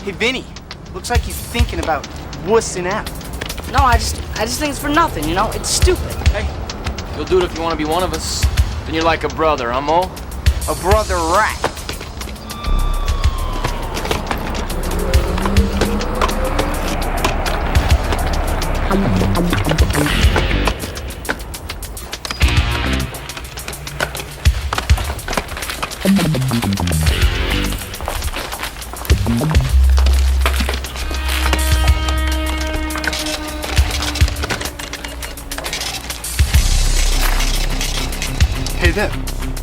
Hey, Vinnie. Looks like he's thinking about wussing out. No, I just think it's for nothing, you know? It's stupid. Hey, you'll do it if you want to be one of us. Then you're like a brother, huh, Mo? A brother rat. Hey there,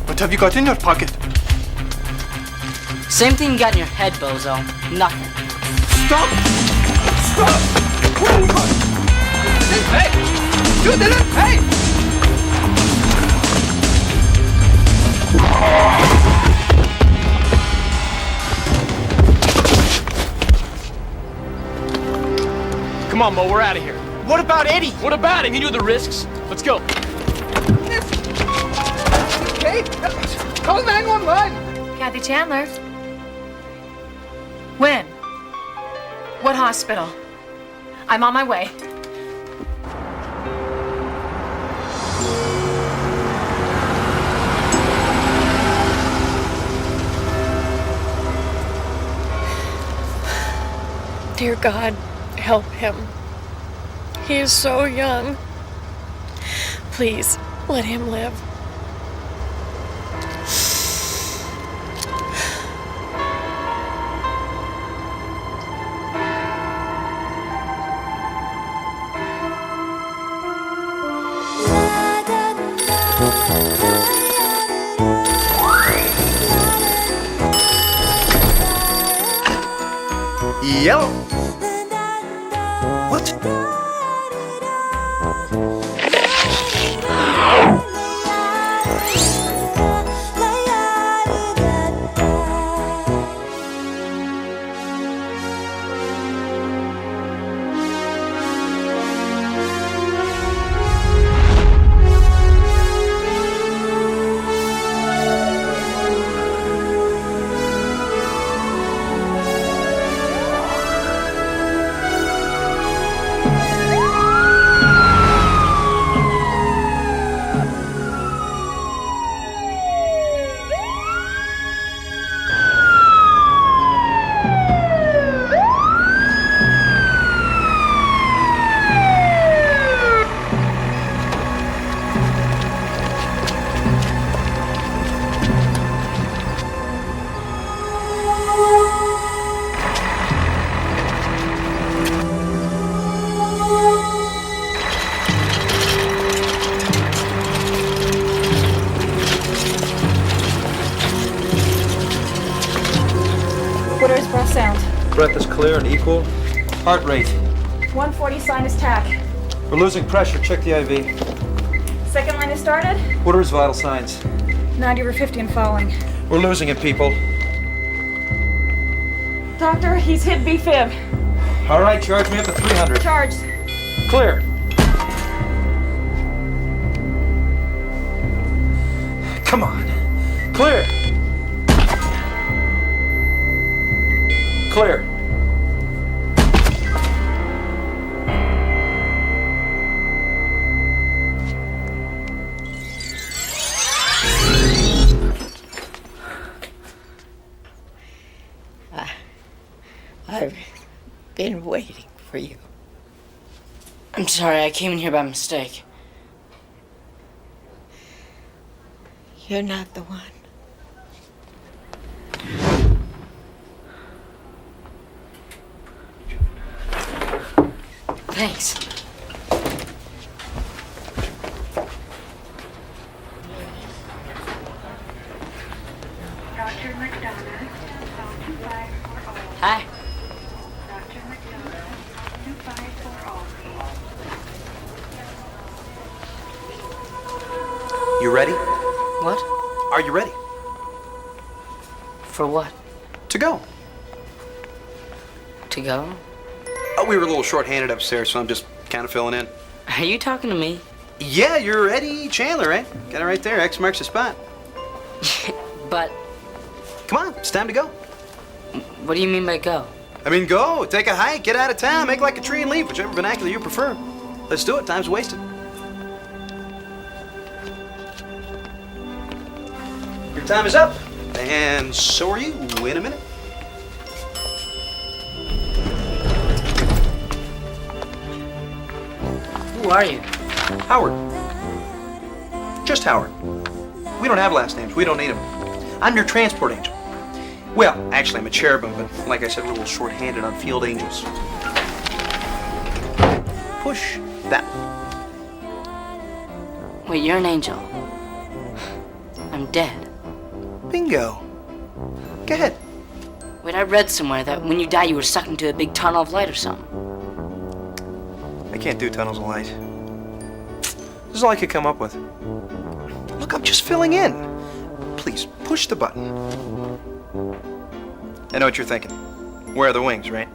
what have you got in your pocket? Same thing you got in your head, bozo. Nothing. Stop! Stop! What are you going? Hey! You did it! Hey! Come on, Mo, we're out of here. What about Eddie? What about him? He knew the risks. Let's go. Okay, call 911. Kathy Chandler. When? What hospital? I'm on my way. Dear God, help him. He is so young. Please, let him live. Yellow. What? Breath is clear and equal. Heart rate. 140 sinus tach. We're losing pressure. Check the IV. Second line is started. What are his vital signs? 90/50 and falling. We're losing it, people. Doctor, he's hit B-fib. All right, charge me up to 300. Charged. Clear. Come on. Clear. Clear. I've been waiting for you. I'm sorry, I came in here by mistake. You're not the one. Thanks. Dr. McDonough, 25 for all. Hi. Dr. McDonough, 25 for all. You ready? What? Are you ready? For what? To go. To go? Oh, we were a little short-handed upstairs, so I'm just kind of filling in. Are you talking to me? Yeah, you're Eddie Chandler, right? Got it right there. X marks the spot. But Come on, it's time to go. what do you mean by go? I mean, go, take a hike, get out of town, make like a tree and leave, whichever vernacular you prefer. Let's do it, time's wasted. Your time is up, and so are you in a minute. Who are you? Howard. Just Howard. We don't have last names, we don't need them. I'm your transport angel. Well, actually, I'm a cherubim, but like I said, we're a little short-handed on field angels. Push that. Wait, you're an angel. I'm dead. Bingo. Go ahead. Wait, I read somewhere that when you die, you were sucked into a big tunnel of light or something. I can't do tunnels of light. This is all I could come up with. Look, I'm just filling in. Please, push the button. I know what you're thinking. Where are the wings, right?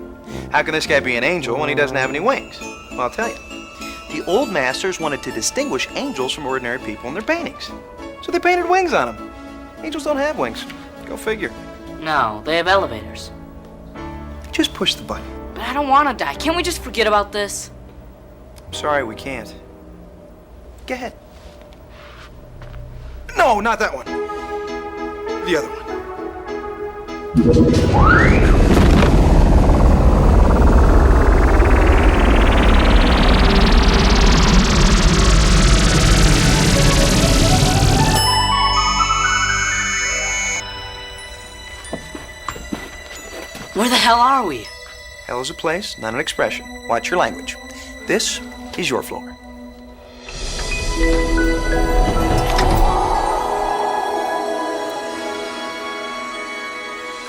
How can this guy be an angel when he doesn't have any wings? Well, I'll tell you. The old masters wanted to distinguish angels from ordinary people in their paintings. So they painted wings on them. Angels don't have wings. Go figure. No, they have elevators. Just push the button. But I don't want to die. Can't we just forget about this? I'm sorry, we can't. Go ahead. No, not that one. The other one. Where the hell are we? Hell is a place, not an expression. Watch your language. This is your floor.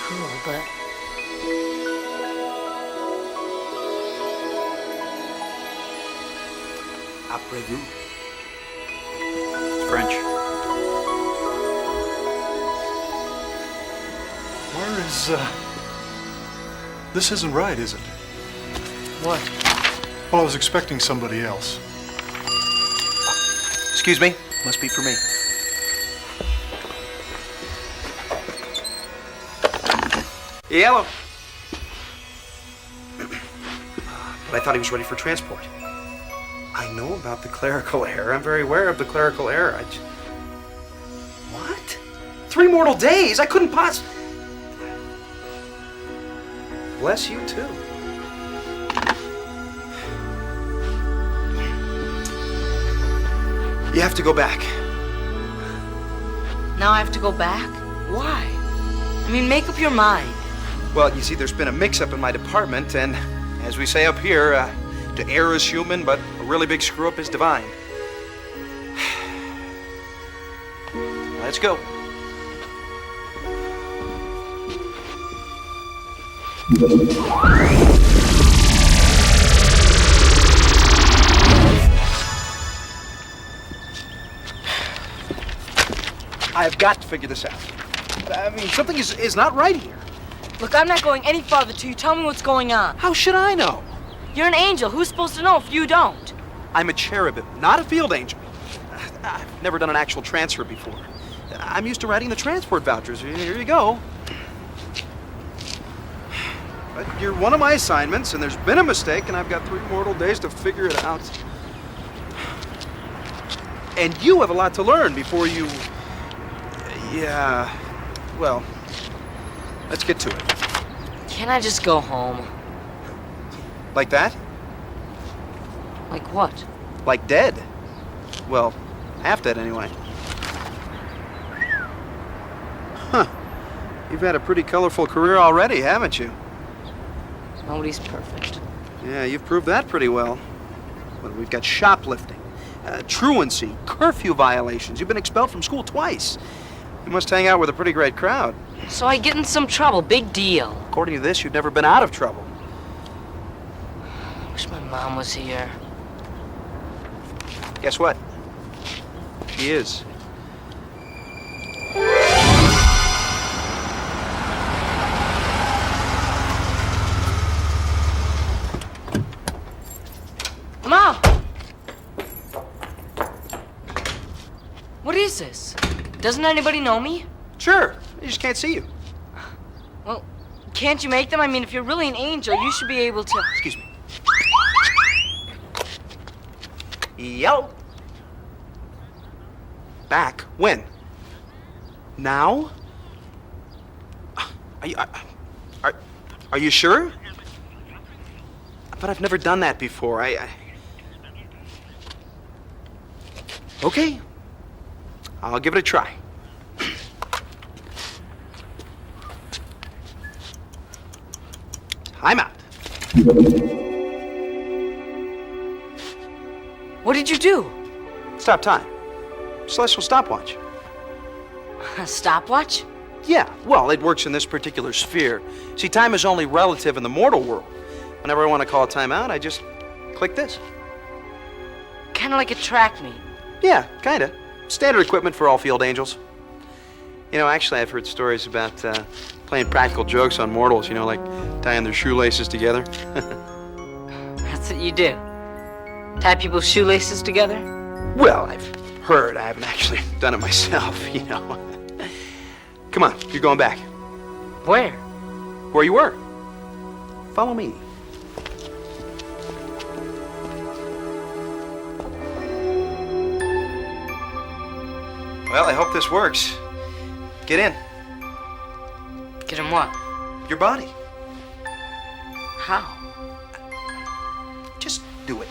Cool, but Après-vous. French. Where is, This isn't right, is it? what? Well, I was expecting somebody else. Excuse me. Must be for me. Yellow. But I thought he was ready for transport. I know about the clerical error. I'm very aware of the clerical error. What? 3 mortal days? I couldn't possibly... Bless you, too. You have to go back. Now I have to go back? Why? I mean, make up your mind. Well, you see, there's been a mix-up in my department, and as we say up here, to err is human, but a really big screw-up is divine. Let's go. I've got to figure this out. I mean, something is not right here. Look, I'm not going any farther till you tell me what's going on. How should I know? You're an angel. Who's supposed to know if you don't? I'm a cherubim, not a field angel. I've never done an actual transfer before. I'm used to writing the transport vouchers. Here you go. But you're one of my assignments, and there's been a mistake, and I've got 3 mortal days to figure it out. And you have a lot to learn before you... Yeah, well, let's get to it. Can't I just go home? Like that? Like what? Like dead. Well, half dead anyway. Huh. You've had a pretty colorful career already, haven't you? Nobody's perfect. Yeah, you've proved that pretty well. But we've got shoplifting, truancy, curfew violations. You've been expelled from school twice. You must hang out with a pretty great crowd. So I get in some trouble. Big deal. According to this, you've never been out of trouble. Wish my mom was here. Guess what? She is. Mom! What is this? Doesn't anybody know me? Sure. They just can't see you. Well, Can't you make them? I mean, if you're really an angel, you should be able to... Excuse me. Yo. Back? When? Now? Are you sure? But I've never done that before. Okay. I'll give it a try. I'm out. What did you do? Stop time. Celestial stopwatch. A stopwatch? Yeah, well, it works in this particular sphere. See, time is only relative in the mortal world. Whenever I want to call a timeout, I just click this. Kind of like a track meet. Yeah, kind of. Standard equipment for all field angels. You know, actually, I've heard stories about playing practical jokes on mortals, you know, like tying their shoelaces together. That's what you do. Tie people's shoelaces together? Well, I've heard. I haven't actually done it myself, you know. Come on, you're going back. Where? Where you were. Follow me. Well, I hope this works. Get in. Get him what? Your body. How? Just do it.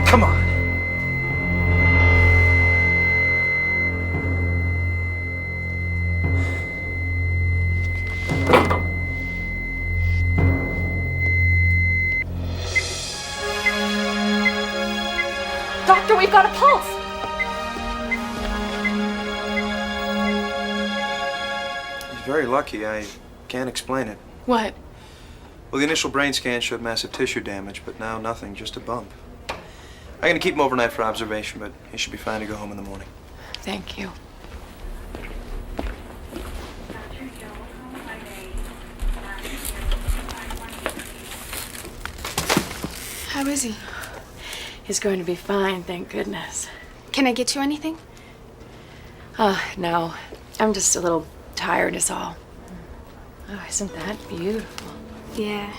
Come on. Doctor, we've got a pulse. He's very lucky. I can't explain it. What? Well, the initial brain scan showed massive tissue damage, but now nothing, just a bump. I'm going to keep him overnight for observation, but he should be fine to go home in the morning. Thank you. How is he? He's going to be fine, thank goodness. Can I get you anything? No. I'm just a little tired is all. Oh, isn't that beautiful? Yeah.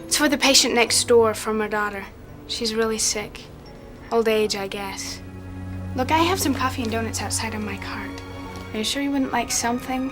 It's for the patient next door from her daughter. She's really sick. Old age, I guess. Look, I have some coffee and donuts outside on my cart. Are you sure you wouldn't like something?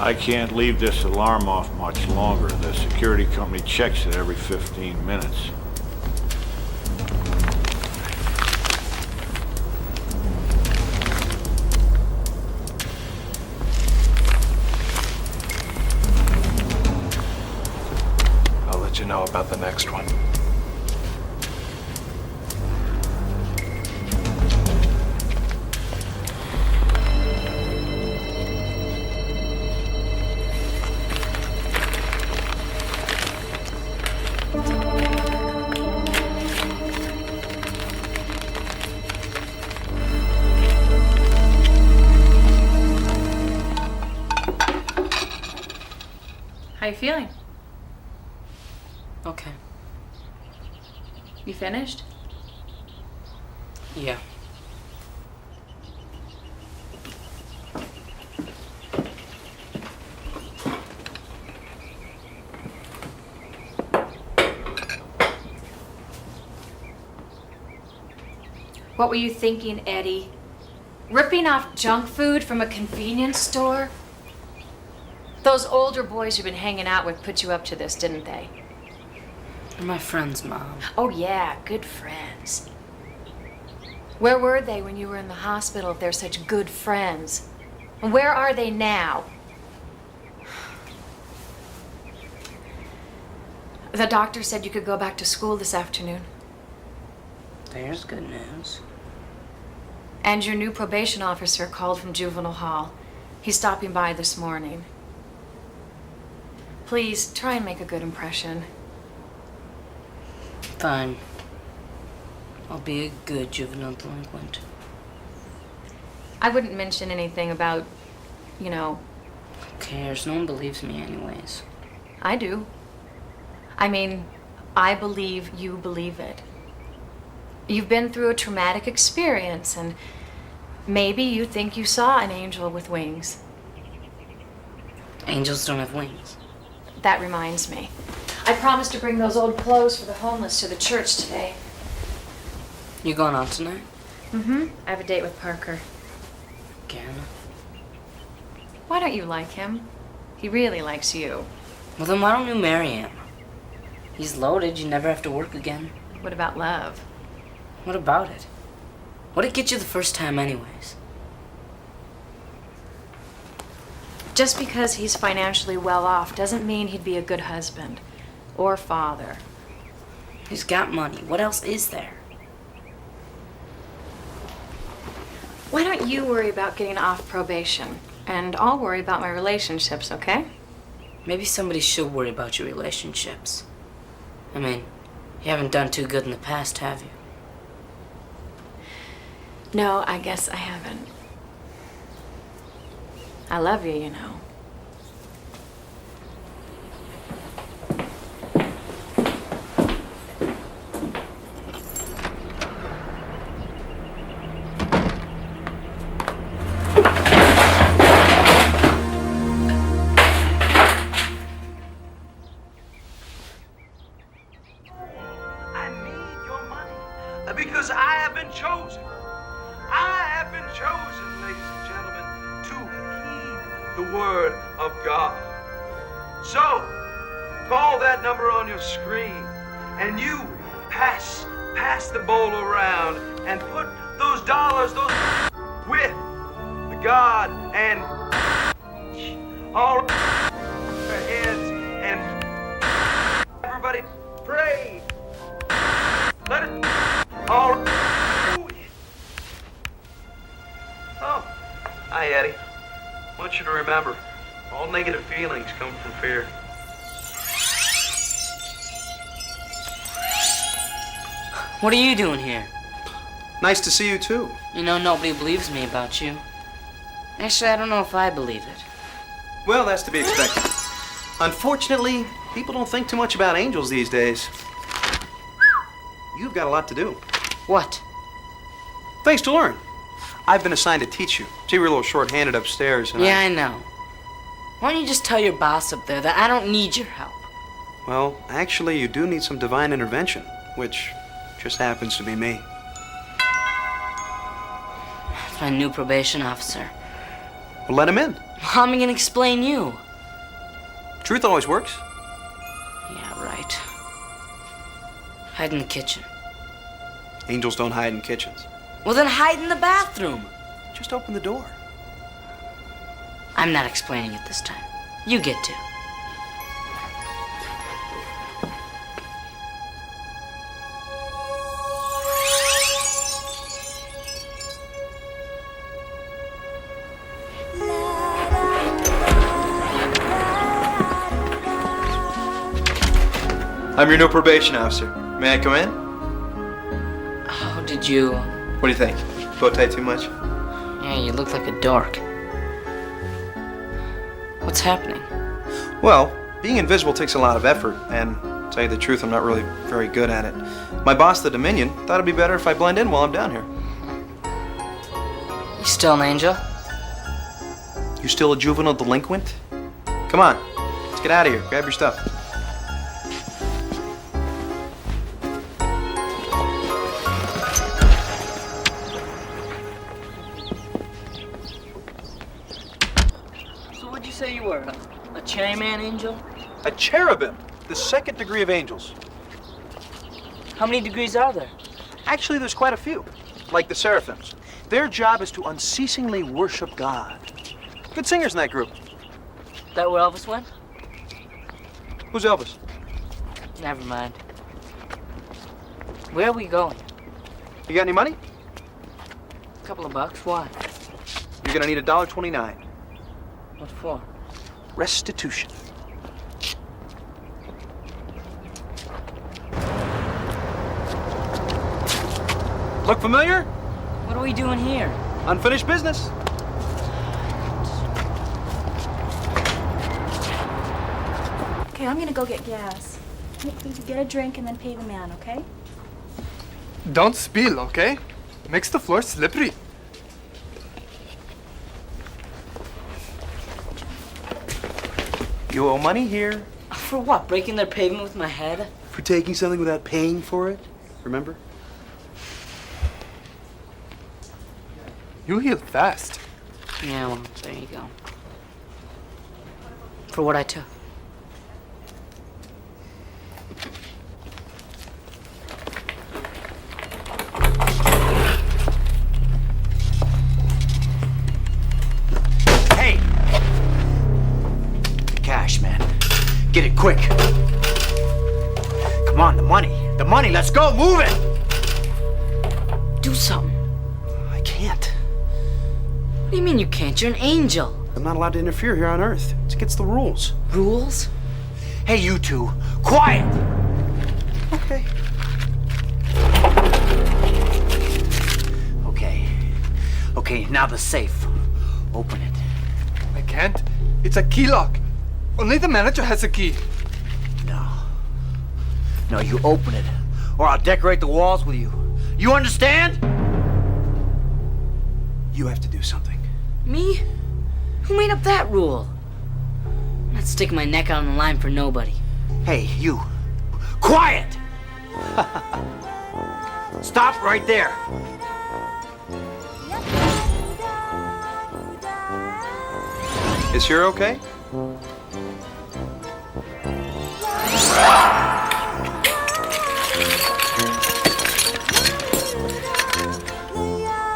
I can't leave this alarm off much longer. The security company checks it every 15 minutes. I'll let you know about the next one. How you feeling? Okay. You finished? Yeah. What were you thinking, Eddie? Ripping off junk food from a convenience store? Those older boys you've been hanging out with put you up to this, didn't they? They're my friends, Mom. Oh yeah, good friends. Where were they when you were in the hospital if they're such good friends? And where are they now? The doctor said you could go back to school this afternoon. There's good news. And your new probation officer called from juvenile hall. He's stopping by this morning. Please, try and make a good impression. Fine. I'll be a good juvenile delinquent. I wouldn't mention anything about, you know... Who cares? No one believes me anyways. I do. I mean, I believe you believe it. You've been through a traumatic experience, and maybe you think you saw an angel with wings. Angels don't have wings. That reminds me. I promised to bring those old clothes for the homeless to the church today. You going out tonight? Mm-hmm. I have a date with Parker. Again? Why don't you like him? He really likes you. Well, then why don't you marry him? He's loaded. You never have to work again. What about love? What about it? What'd get you the first time anyways? Just because he's financially well off doesn't mean he'd be a good husband or father. He's got money. What else is there? Why don't you worry about getting off probation? And I'll worry about my relationships, okay? Maybe somebody should worry about your relationships. I mean, you haven't done too good in the past, have you? No, I guess I haven't. I love you, you know. I need your money because I have been chosen. I have been chosen, ladies and gentlemen, to heed the word of God. So, call that number on your screen, and you pass the bowl around and put those dollars, with the God and all their heads, and everybody pray. Let it all. Oh, hi, Eddie. I want you to remember, all negative feelings come from fear. What are you doing here? Nice to see you, too. You know, nobody believes me about you. Actually, I don't know if I believe it. Well, that's to be expected. Unfortunately, people don't think too much about angels these days. You've got a lot to do. What? Things to learn. I've been assigned to teach you. See, we're a little short-handed upstairs, and Yeah, I know. Why don't you just tell your boss up there that I don't need your help? Well, actually, you do need some divine intervention, which just happens to be me. It's my new probation officer. Well, let him in. How am I gonna explain you? Truth always works. Yeah, right. Hide in the kitchen. Angels don't hide in kitchens. Well, then hide in the bathroom. Just open the door. I'm not explaining it this time. You get to. I'm your new probation officer. May I come in? How did you... What do you think? Bow tie too much? Yeah, you look like a dork. What's happening? Well, being invisible takes a lot of effort, and to tell you the truth, I'm not really very good at it. My boss, the Dominion, thought it'd be better if I blend in while I'm down here. You still an angel? You still a juvenile delinquent? Come on, let's get out of here. Grab your stuff. So what'd you say you were? A cherryman angel? A cherubim, the second degree of angels. How many degrees are there? Actually, there's quite a few, like the seraphims. Their job is to unceasingly worship God. Good singers in that group. That where Elvis went? Who's Elvis? Never mind. Where are we going? You got any money? A couple of bucks. Why? You're gonna need $1.29. What for? Restitution. Look familiar? What are we doing here? Unfinished business. Okay, I'm gonna go get gas. You get a drink and then pay the man, okay? Don't spill, okay? Makes the floor slippery. You owe money here. For what? Breaking their pavement with my head? For taking something without paying for it. Remember? You heal fast. Yeah, well, there you go. For what I took. Hey! The cash, man. Get it quick. Come on, the money. The money, let's go, move it! Do something. I can't. What do you mean you can't? You're an angel. I'm not allowed to interfere here on Earth. It's against the rules. Rules? Hey, you two, quiet! Okay. Okay, now the safe. Open it. I can't. It's a key lock. Only the manager has a key. No, you open it, or I'll decorate the walls with you. You understand? You have to do something. Me? Who made up that rule? I'm not sticking my neck out on the line for nobody. Hey, you. Quiet! Stop right there. Is here okay?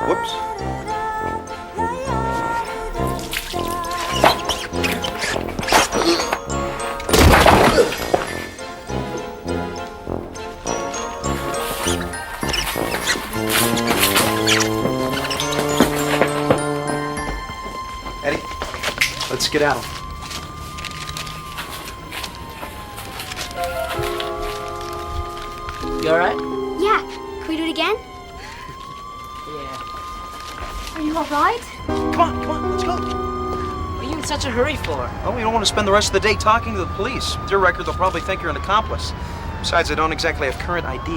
Whoops. Eddie, let's get out. You alright? Yeah. Can we do it again? Yeah. Are you all right? Come on, let's go. What are you in such a hurry for? Oh, you don't want to spend the rest of the day talking to the police. With your record, they'll probably think you're an accomplice. Besides, I don't exactly have current ID.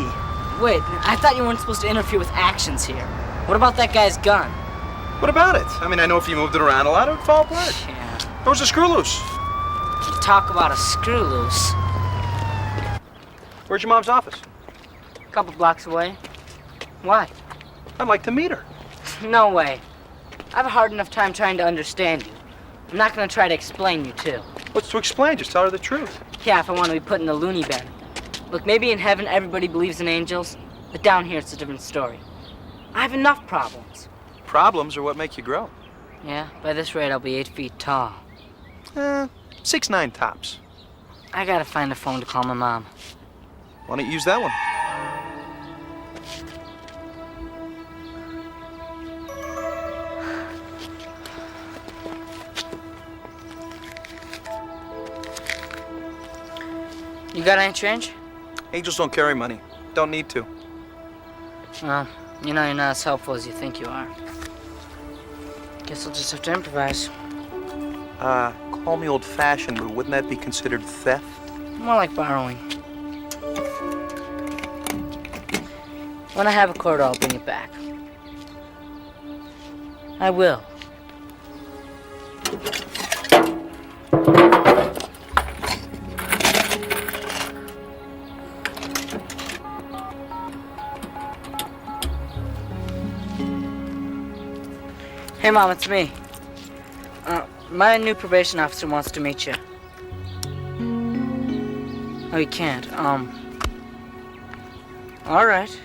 Wait, I thought you weren't supposed to interfere with actions here. What about that guy's gun? What about it? I mean, I know if you moved it around a lot, it would fall apart. Yeah. There was a screw loose. Talk about a screw loose. Where's your mom's office? A couple blocks away. Why? I'd like to meet her. No way. I have a hard enough time trying to understand you. I'm not gonna try to explain you to. What's to explain? Just tell her the truth. Yeah, if I want to be put in the loony bin. Look, maybe in heaven everybody believes in angels, but down here it's a different story. I have enough problems. Problems are what make you grow. Yeah, by this rate I'll be 8 feet tall. 6'9" tops. I gotta find a phone to call my mom. Why don't you use that one? You got any change? Angels don't carry money. Don't need to. Well, you know you're not as helpful as you think you are. Guess I'll just have to improvise. Call me old-fashioned, but wouldn't that be considered theft? More like borrowing. When I have a quarter, I'll bring it back. I will. Hey, Mom, it's me. My new probation officer wants to meet you. Oh, you can't. All right.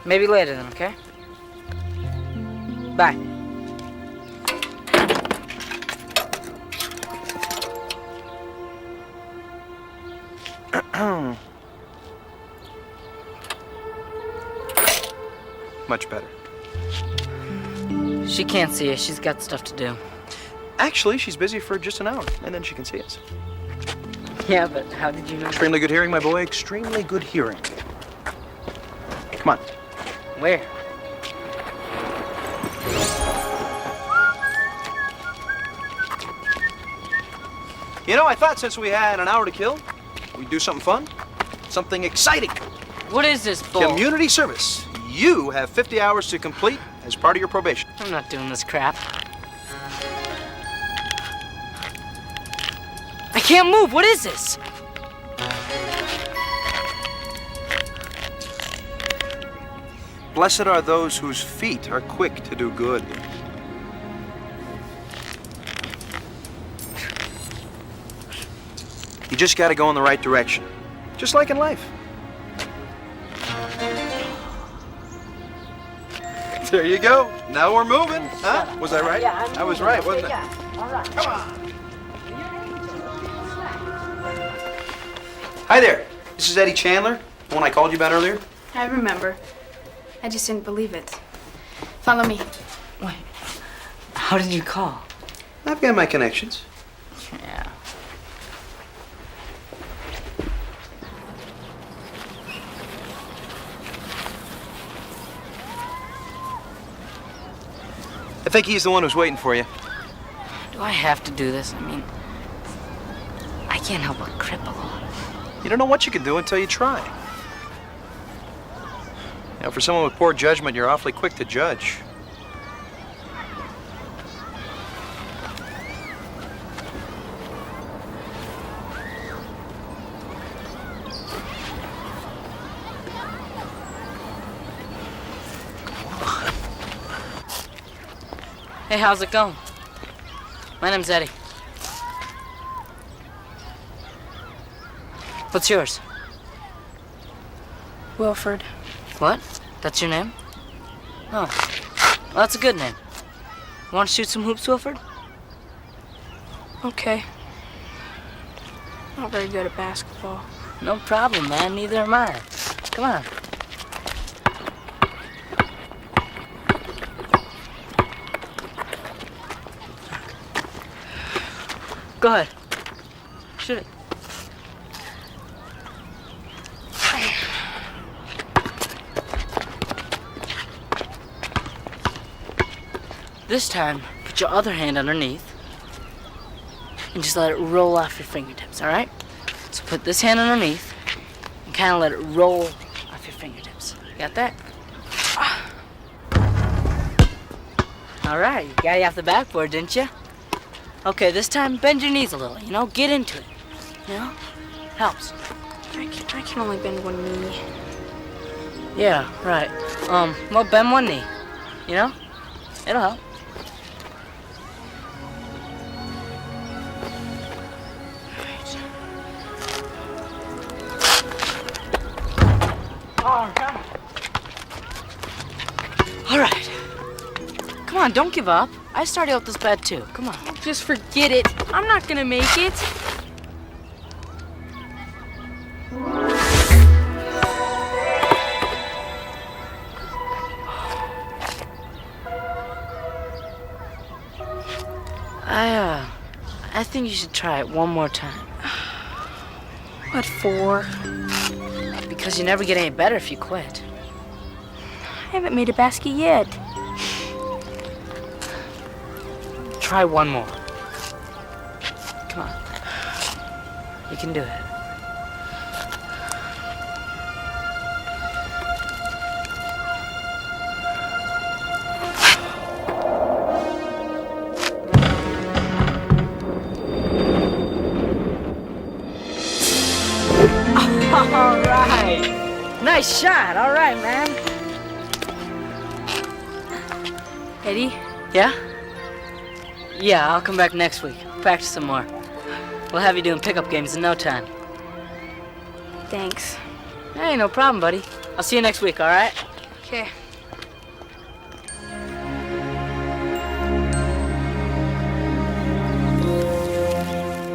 Maybe later then, okay? Bye. Much better. She can't see us. She's got stuff to do. Actually, she's busy for just an hour, and then she can see us. Yeah, but how did you know? Extremely good hearing, my boy. Extremely good hearing. Come on. Where? You know, I thought since we had an hour to kill, we'd do something fun, something exciting. What is this bull? Community service. You have 50 hours to complete as part of your probation. I'm not doing this crap. I can't move. What is this? Blessed are those whose feet are quick to do good. You just got to go in the right direction, just like in life. There you go. Now we're moving. Huh? Was I right? Yeah, I was right, wasn't I? Yeah. All right. Come on. Hi there. This is Eddie Chandler, the one I called you about earlier. I remember. I just didn't believe it. Follow me. Wait. How did you call? I've got my connections. Yeah. I think he's the one who's waiting for you. Do I have to do this? I mean, I can't help but cripple. You don't know what you can do until you try. You know, for someone with poor judgment, you're awfully quick to judge. Hey, how's it going? My name's Eddie. What's yours? Wilford. What? That's your name? Oh. Well, that's a good name. Want to shoot some hoops, Wilford? Okay. Not very good at basketball. No problem, man. Neither am I. Come on. Go ahead. Shoot it. This time, put your other hand underneath and just let it roll off your fingertips, all right? So put this hand underneath and kind of let it roll off your fingertips. Got that? All right, you got it off the backboard, didn't you? Okay, this time bend your knees a little, you know? Get into it, you know? Helps. I can only bend one knee. Yeah, right. Well, bend one knee, you know? It'll help. on, don't give up. I started out this bad too. Come on. Just forget it. I'm not gonna make it. I think you should try it one more time. What for? Because you never get any better if you quit. I haven't made a basket yet. Try one more. Come on. You can do it. All right. Nice shot. All right, man. Eddie? Yeah? Yeah, I'll come back next week. Practice some more. We'll have you doing pickup games in no time. Thanks. Hey, no problem, buddy. I'll see you next week, all right? Okay.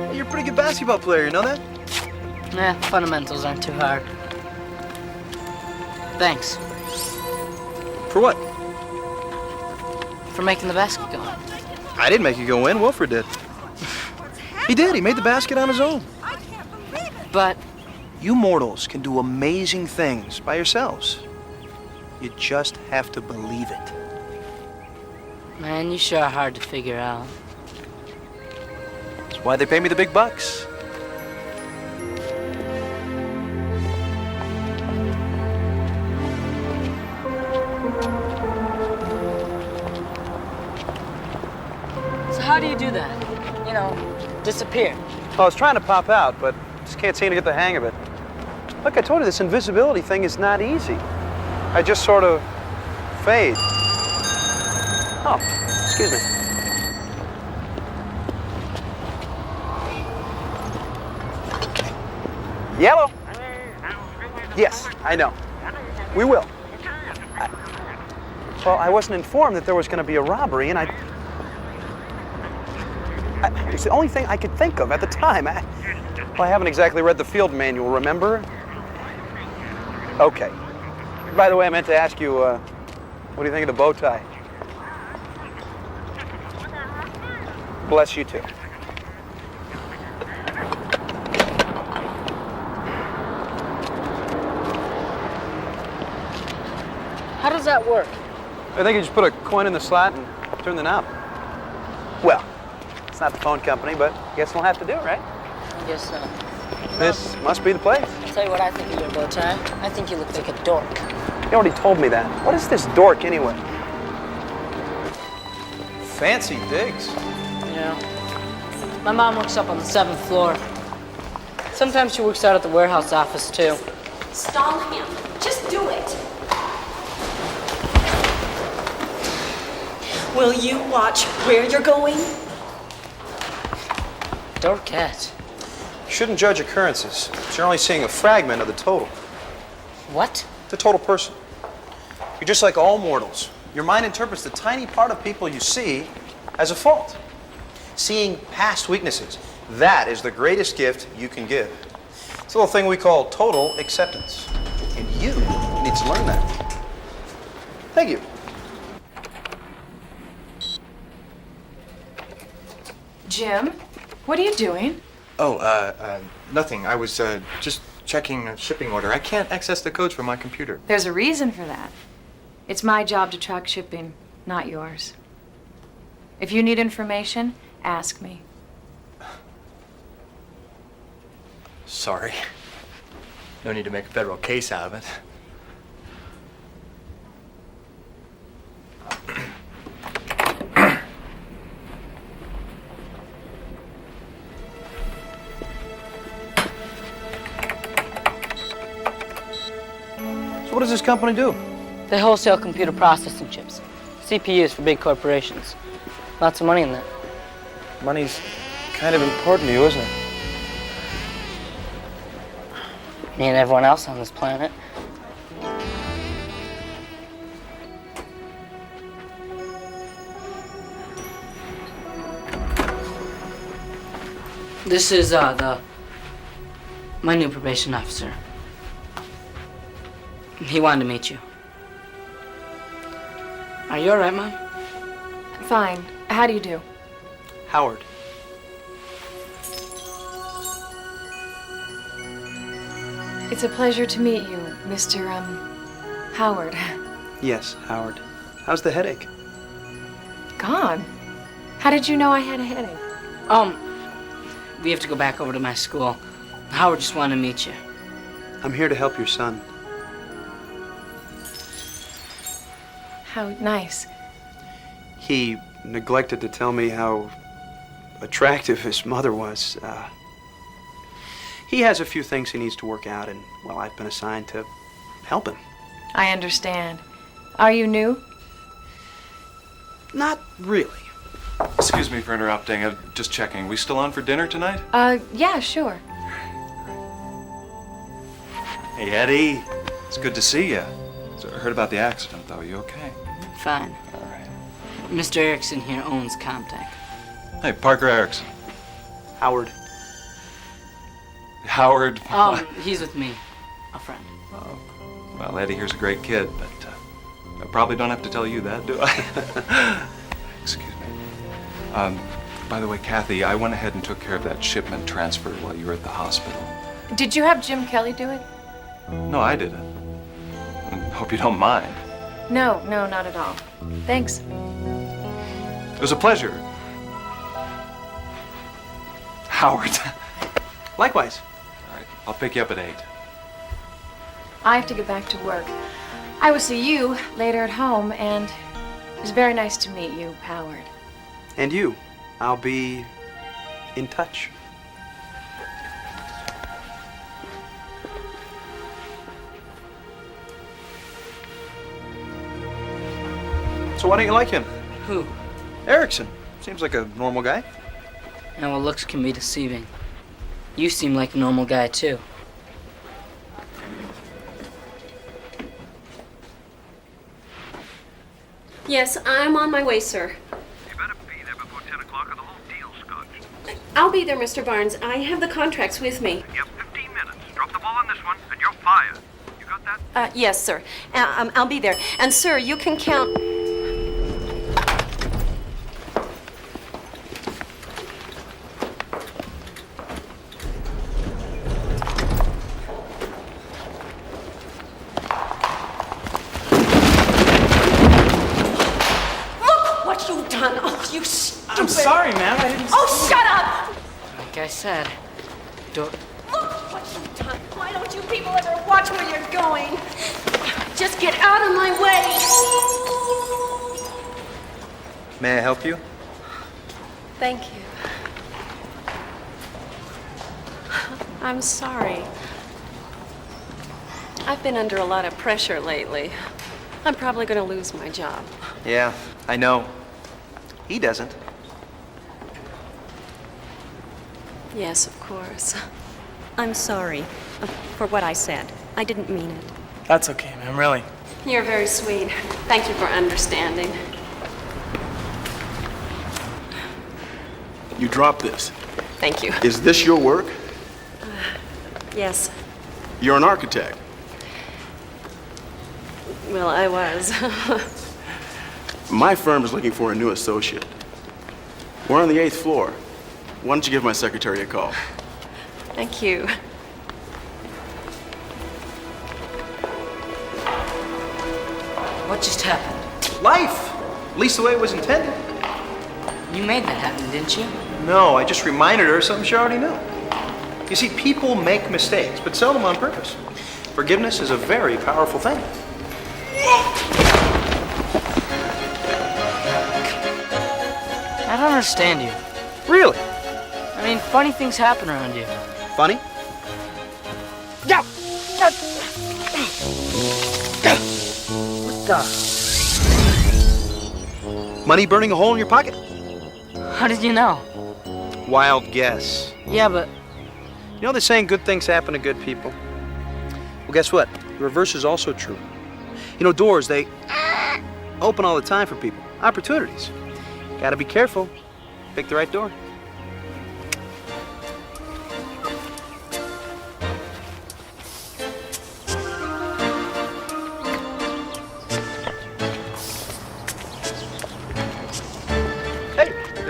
Hey, you're a pretty good basketball player, you know that? Nah, fundamentals aren't too hard. Thanks For what? for making the basket go in. I didn't make you go in. Wilford did. He did. He made the basket on his own. But You mortals can do amazing things by yourselves. You just have to believe it. man, you sure are hard to figure out. That's why they pay me the big bucks. So how do you do that? You know, disappear. I was trying to pop out, but just can't seem to get the hang of it. Look, I told you this invisibility thing is not easy. I just sort of fade. Oh, excuse me. Yellow. Yes, I know. We will. Well, I wasn't informed that there was going to be a robbery, and it's the only thing I could think of at the time. Well, I haven't exactly read the field manual, remember? Okay. By the way, I meant to ask you, what do you think of the bow tie? Bless you too. How does that work? I think you just put a coin in the slot and turn the knob. Well, it's not the phone company, but I guess we'll have to do it, right? I guess so. This must be the place. I'll tell you what I think of your bow tie. I think you look like a dork. You already told me that. What is this dork anyway? Fancy digs. Yeah. My mom works up on the 7th floor. Sometimes she works out at the warehouse office, too. Stall him. Just do it. Will you watch where you're going? Dorkette. You shouldn't judge occurrences. You're only seeing a fragment of the total. What? The total person. You're just like all mortals. Your mind interprets the tiny part of people you see as a fault. Seeing past weaknesses. That is the greatest gift you can give. It's a little thing we call total acceptance. And you need to learn that. Thank you. Jim, what are you doing? Oh, nothing. I was just checking a shipping order. I can't access the codes from my computer. There's a reason for that. It's my job to track shipping, not yours. If you need information, ask me. Sorry. No need to make a federal case out of it. What does this company do? They wholesale computer processing chips. CPUs for big corporations. Lots of money in that. Money's kind of important to you, isn't it? Me and everyone else on this planet. This is, my new probation officer. He wanted to meet you. Are you all right, Mom? Fine. How do you do? Howard. It's a pleasure to meet you, Mr. Howard. Yes, Howard. How's the headache? Gone. How did you know I had a headache? We have to go back over to my school. Howard just wanted to meet you. I'm here to help your son. How nice. He neglected to tell me how attractive his mother was. He has a few things he needs to work out, and, well, I've been assigned to help him. I understand. Are you new? Not really. Excuse me for interrupting. I'm just checking. We still on for dinner tonight? Yeah, sure. Hey, Eddie. It's good to see you. So I heard about the accident, though. You okay? Fine. All right. Mr. Erickson here owns Comtech. Hey, Parker Erickson. Howard. Howard. He's with me. A friend. Oh. Well, Eddie here's a great kid, but I probably don't have to tell you that, do I? Excuse me. By the way, Kathy, I went ahead and took care of that shipment transfer while you were at the hospital. Did you have Jim Kelley do it? No, I didn't. Hope you don't mind. No, not at all. Thanks. It was a pleasure. Howard. Likewise. All right, I'll pick you up at 8. I have to get back to work. I will see you later at home, and it was very nice to meet you, Howard. And you. I'll be in touch. So why don't you like him? Who? Erickson. Seems like a normal guy. And well, looks can be deceiving. You seem like a normal guy, too. Yes, I'm on my way, sir. You better be there before 10 o'clock or the whole deal's scotched. I'll be there, Mr. Barnes. I have the contracts with me. You have 15 minutes. Drop the ball on this one, and you're fired. You got that? Yes, sir. I'll be there. And, sir, you can count... I'm sorry, ma'am. I didn't. Oh, shut up! Like I said, don't... Look what you've done. Why don't you people ever watch where you're going? Just get out of my way. May I help you? Thank you. I'm sorry. I've been under a lot of pressure lately. I'm probably going to lose my job. Yeah, I know. He doesn't. Yes, of course. I'm sorry for what I said. I didn't mean it. That's okay, ma'am, really. You're very sweet. Thank you for understanding. You dropped this. Thank you. Is this your work? Yes. You're an architect. Well, I was. My firm is looking for a new associate. We're on the 8th floor. Why don't you give my secretary a call? Thank you. What just happened? Life! At least the way it was intended. You made that happen, didn't you? No, I just reminded her of something she already knew. You see, people make mistakes, but seldom on purpose. Forgiveness is a very powerful thing. I don't understand you. Really? I mean, funny things happen around you. Funny? Yeah. What the? Money burning a hole in your pocket? How did you know? Wild guess. Yeah, but... You know they're saying good things happen to good people? Well, guess what? The reverse is also true. You know, doors, they open all the time for people. Opportunities. Gotta be careful. Pick the right door.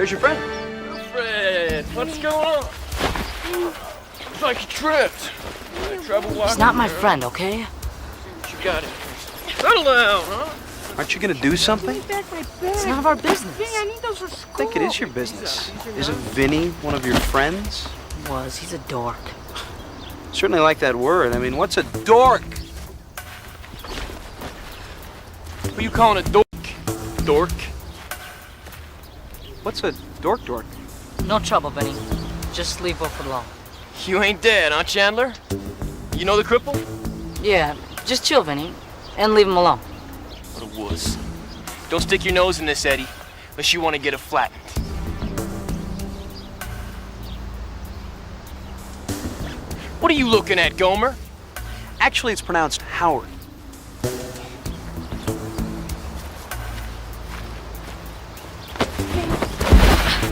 There's your friend. Wilfred, what's going on? It's like you tripped. Trouble walking. He's not my friend, okay? What you got it? Settle down, huh? Aren't you gonna do something? It's none of our business. I think it is your business. Isn't Vinnie one of your friends? He was. He's a dork. Certainly like that word. I mean, what's a dork? Who you calling a dork? Dork? What's a dork? No trouble, Vinnie. Just leave Wilford alone. You ain't dead, huh, Chandler? You know the cripple? Yeah, just chill, Vinnie, and leave him alone. What a wuss. Don't stick your nose in this, Eddie, unless you want to get it flattened. What are you looking at, Gomer? Actually, it's pronounced Howard.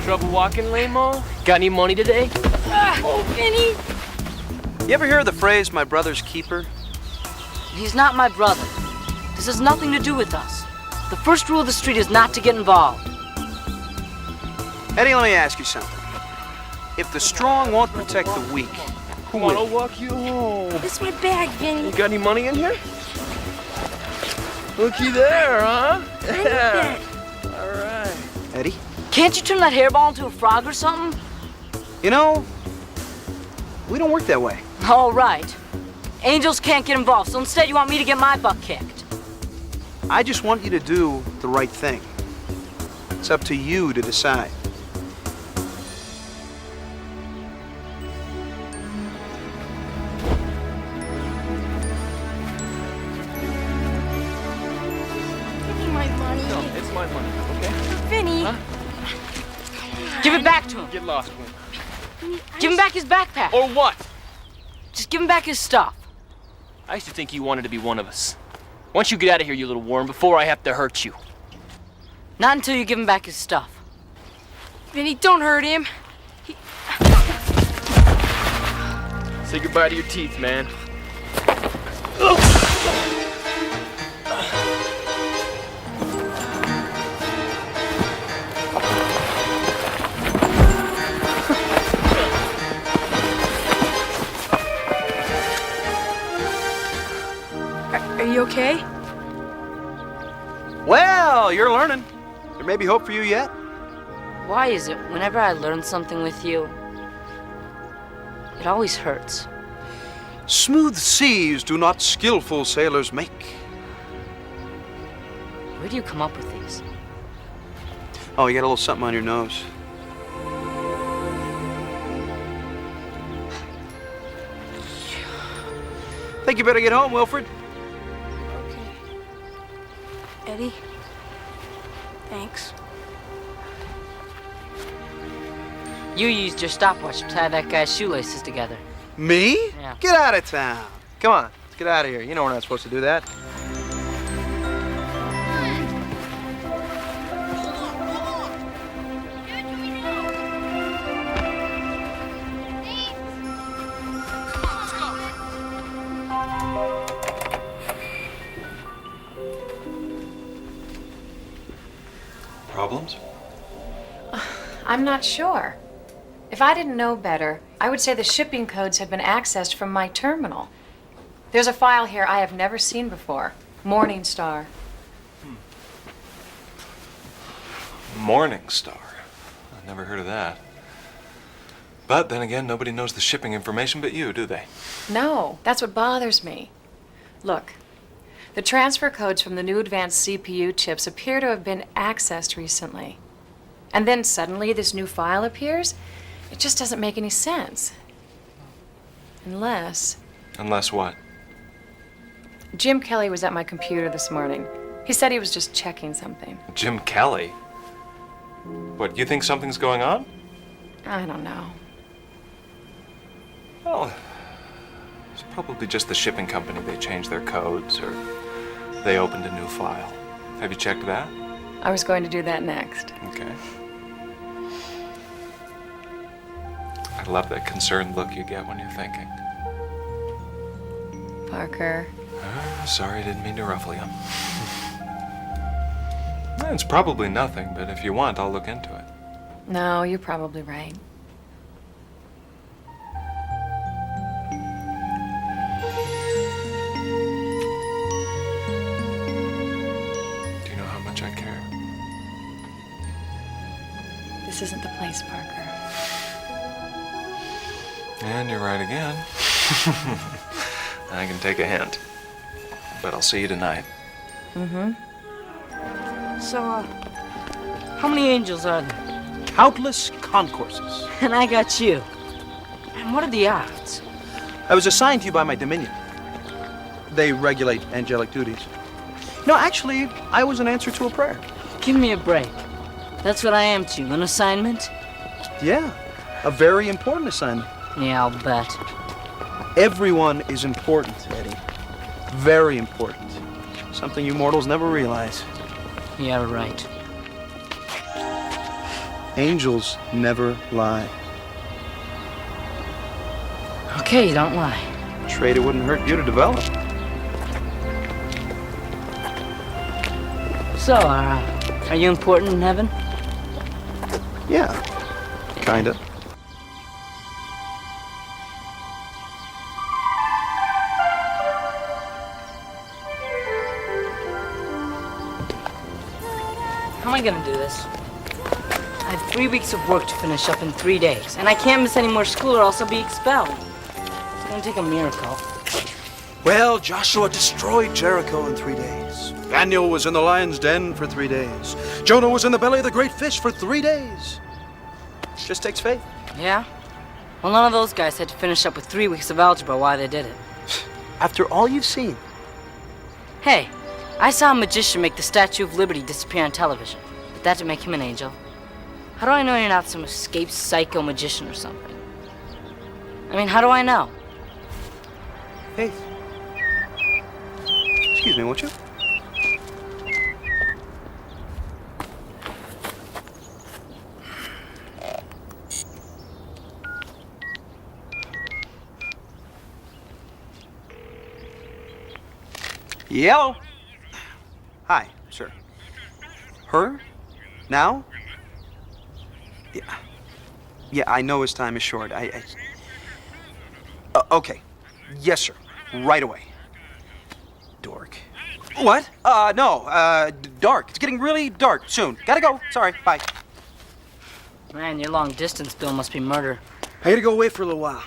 Trouble walking, lame-o? Got any money today? Oh, Vinnie! You ever hear the phrase, my brother's keeper? He's not my brother. This has nothing to do with us. The first rule of the street is not to get involved. Eddie, let me ask you something. If the strong won't protect the weak, who Come on, will? I'll walk you home. It's my bag, Vinnie. You got any money in here? Looky there, huh? Yeah. All right. Eddie? Can't you turn that hairball into a frog or something? You know, we don't work that way. All right. Angels can't get involved, so instead you want me to get my butt kicked. I just want you to do the right thing. It's up to you to decide. Give me my money. No, it's my money, okay? Vinnie. Huh? Give it back to him. Get lost, Win. Give him back his backpack. Or what? Just give him back his stuff. I used to think you wanted to be one of us. Why don't you get out of here, you little worm, before I have to hurt you? Not until you give him back his stuff. Vinnie, don't hurt him. Say goodbye to your teeth, man. Are you okay? Well, you're learning. There may be hope for you yet. Why is it whenever I learn something with you, it always hurts? Smooth seas do not skillful sailors make. Where do you come up with these? Oh, you got a little something on your nose. Think you better get home, Wilford. Eddie? Thanks. You used your stopwatch to tie that guy's shoelaces together. Me? Yeah. Get out of town. Come on, let's get out of here. You know we're not supposed to do that. Problems? I'm not sure. If I didn't know better, I would say the shipping codes have been accessed from my terminal. There's a file here I have never seen before. Morning Star. Morning Star. I've never heard of that. But then again, nobody knows the shipping information but you, do they? No, that's what bothers me. Look, the transfer codes from the new advanced CPU chips appear to have been accessed recently. And then suddenly this new file appears? It just doesn't make any sense. Unless... Unless what? Jim Kelley was at my computer this morning. He said he was just checking something. Jim Kelley? What, you think something's going on? I don't know. Well, it's probably just the shipping company. They changed their codes or they opened a new file. Have you checked that? I was going to do that next. Okay. I love that concerned look you get when you're thinking. Parker. Sorry, I didn't mean to ruffle you. It's probably nothing, but if you want, I'll look into it. No, you're probably right. Do you know how much I care? This isn't the place, Parker. And you're right again. I can take a hint. But I'll see you tonight. Mm-hmm. So, how many angels are there? Countless concourses. And I got you. And what are the odds? I was assigned to you by my dominion. They regulate angelic duties. No, actually, I was an answer to a prayer. Give me a break. That's what I am to you, an assignment? Yeah, a very important assignment. Yeah, I'll bet. Everyone is important, Eddie. Very important. Something you mortals never realize. Yeah, right. Angels never lie. Okay, don't lie. Trade it wouldn't hurt you to develop. So, are you important in heaven? Yeah, kinda. How am I gonna do this? I have 3 weeks of work to finish up in 3 days, and I can't miss any more school or else I'll be expelled. It's gonna take a miracle. Well, Joshua destroyed Jericho in 3 days. Daniel was in the lion's den for 3 days. Jonah was in the belly of the great fish for 3 days. Just takes faith. Yeah? Well, none of those guys had to finish up with 3 weeks of algebra while they did it. After all you've seen. Hey, I saw a magician make the Statue of Liberty disappear on television. Did that to make him an angel? How do I know you're not some escaped psycho magician or something? I mean, how do I know? Faith. Excuse me, won't you? Yellow. Hi, sir. Her? Now? Yeah, I know his time is short. Okay. Yes, sir. Right away. Dork. What? No. Dark. It's getting really dark soon. Gotta go. Sorry. Bye. Man, your long distance bill must be murder. I gotta go away for a little while.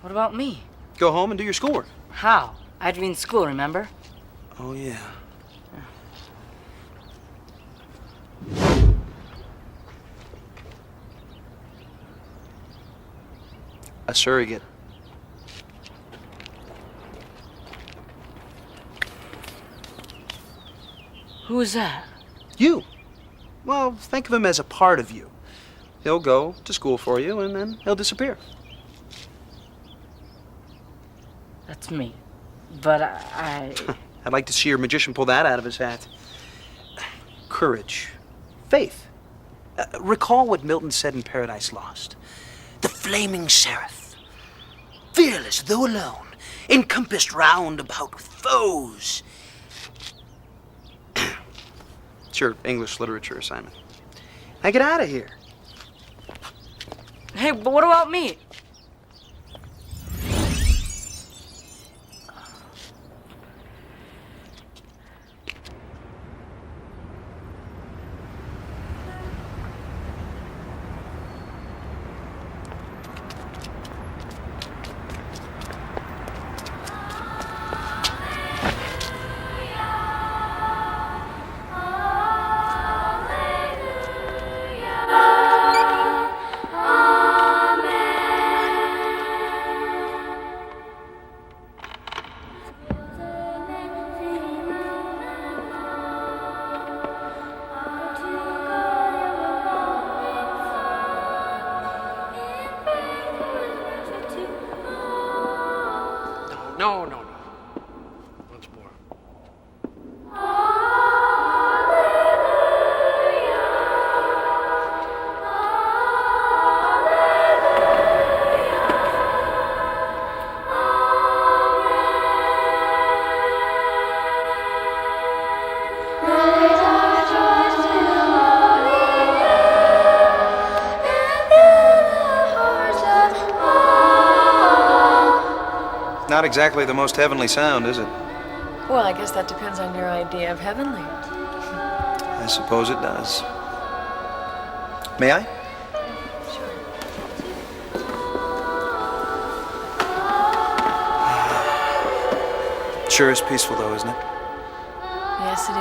What about me? Go home and do your schoolwork. How? I had to be in school, remember? Oh, yeah. A surrogate. Who is that? You. Well, think of him as a part of you. He'll go to school for you, and then he'll disappear. That's me. But I... I'd like to see your magician pull that out of his hat. Courage. Faith. Recall what Milton said in Paradise Lost. The flaming seraph, fearless though alone, encompassed round about with foes. It's your English literature assignment. Now get out of here. Hey, but what about me? No. Once more. Not exactly the most heavenly sound, is it? Well, I guess that depends on your idea of heavenly. I suppose it does. May I? Sure is peaceful, though, isn't it? Yes, it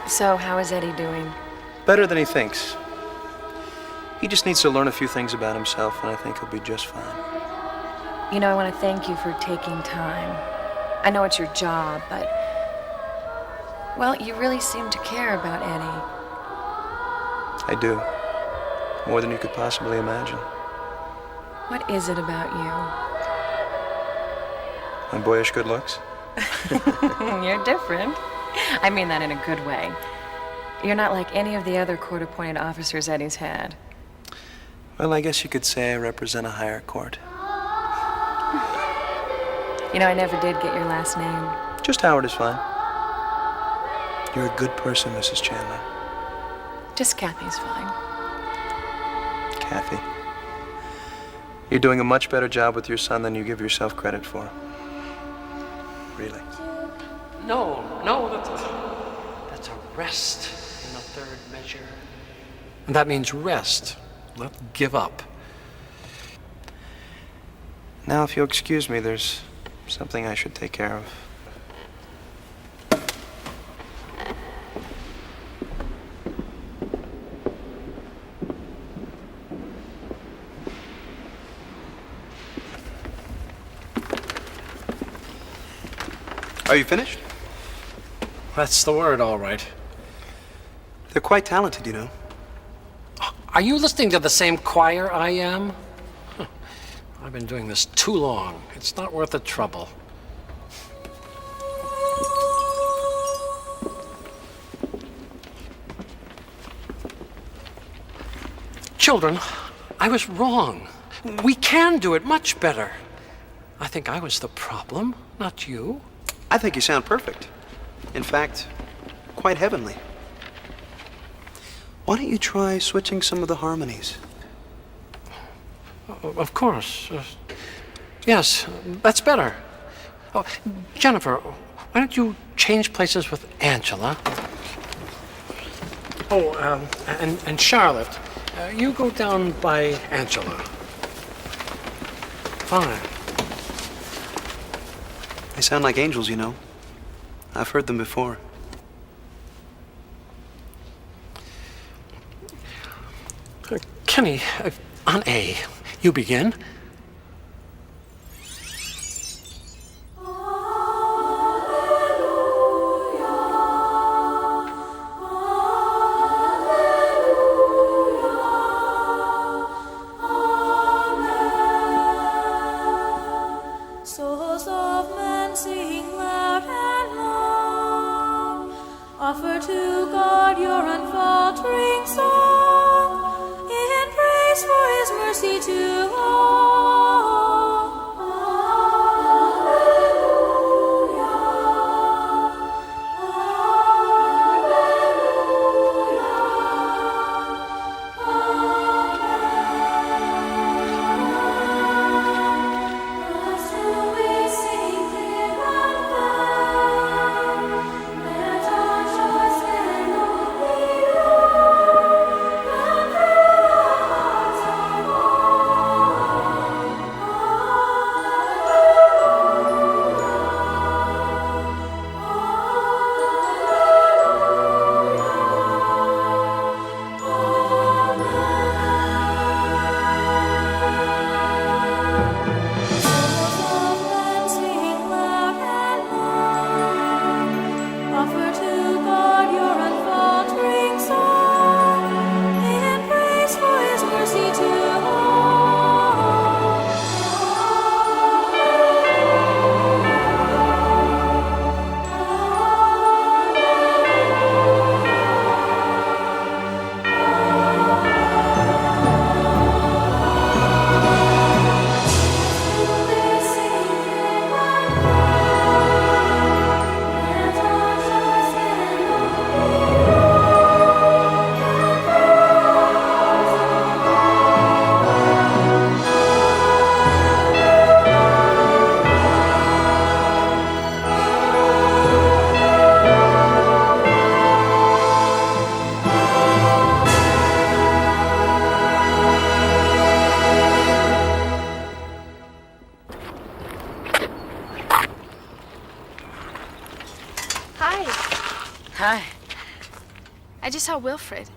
is. So, how is Eddie doing? Better than he thinks. He just needs to learn a few things about himself, and I think he'll be just fine. You know, I want to thank you for taking time. I know it's your job, but... well, you really seem to care about Eddie. I do. More than you could possibly imagine. What is it about My boyish good looks? you? You're different. I mean that in a good way. You're not like any of the other court-appointed officers Eddie's had. Well, I guess you could say I represent a higher court. You know, I never did get your last name. Just Howard is fine. You're a good person, Mrs. Chandler. Just Kathy's fine. Kathy. You're doing a much better job with your son than you give yourself credit for. Really. No, that's a rest in the third measure. And that means rest, not give up. Now, if you'll excuse me, there's something I should take care of. Are you finished? That's the word, all right. They're quite talented, you know. Are you listening to the same choir I am? I've been doing this too long. It's not worth the trouble. Children, I was wrong. We can do it much better. I think I was the problem, not you. I think you sound perfect. In fact, quite heavenly. Why don't you try switching some of the harmonies? Of course. Yes, that's better. Oh, Jennifer, why don't you change places with Angela? Oh, and Charlotte, you go down by Angela. Fine. They sound like angels, you know. I've heard them before. Kenny, on A, you begin. Souls of men sing loud and long, offer to God your unfaltering song, in praise for his mercy to all. I just saw Wilfred.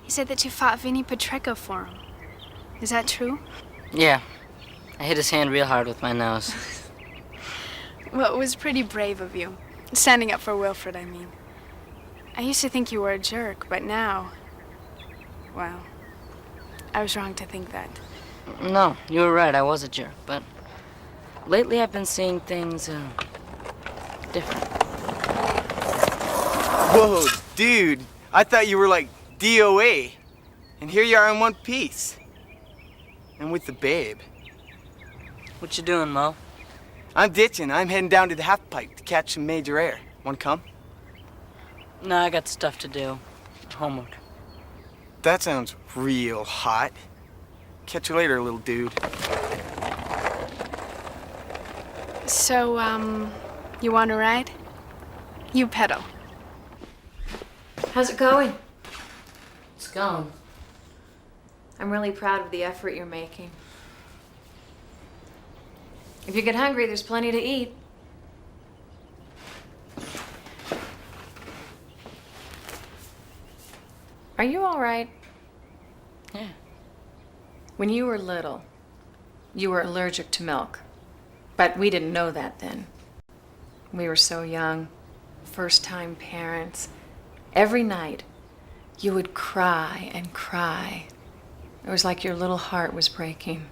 He said that you fought Vinnie Patrico for him. Is that true? Yeah. I hit his hand real hard with my nose. Well, it was pretty brave of you. Standing up for Wilfred, I mean. I used to think you were a jerk, but now... Well, I was wrong to think that. No, you were right. I was a jerk, but lately I've been seeing things different. Whoa, dude. I thought you were like DOA. And here you are in one piece. And with the babe. What you doing, Mo? I'm ditching. I'm heading down to the half pipe to catch some major air. Want to come? No, I got stuff to do. Homework. That sounds real hot. Catch you later, little dude. So, you want to ride? You pedal. How's it going? It's going. I'm really proud of the effort you're making. If you get hungry, there's plenty to eat. Are you all right? Yeah. When you were little, you were allergic to milk. But we didn't know that then. We were so young, first-time parents. Every night, you would cry and cry. It was like your little heart was breaking.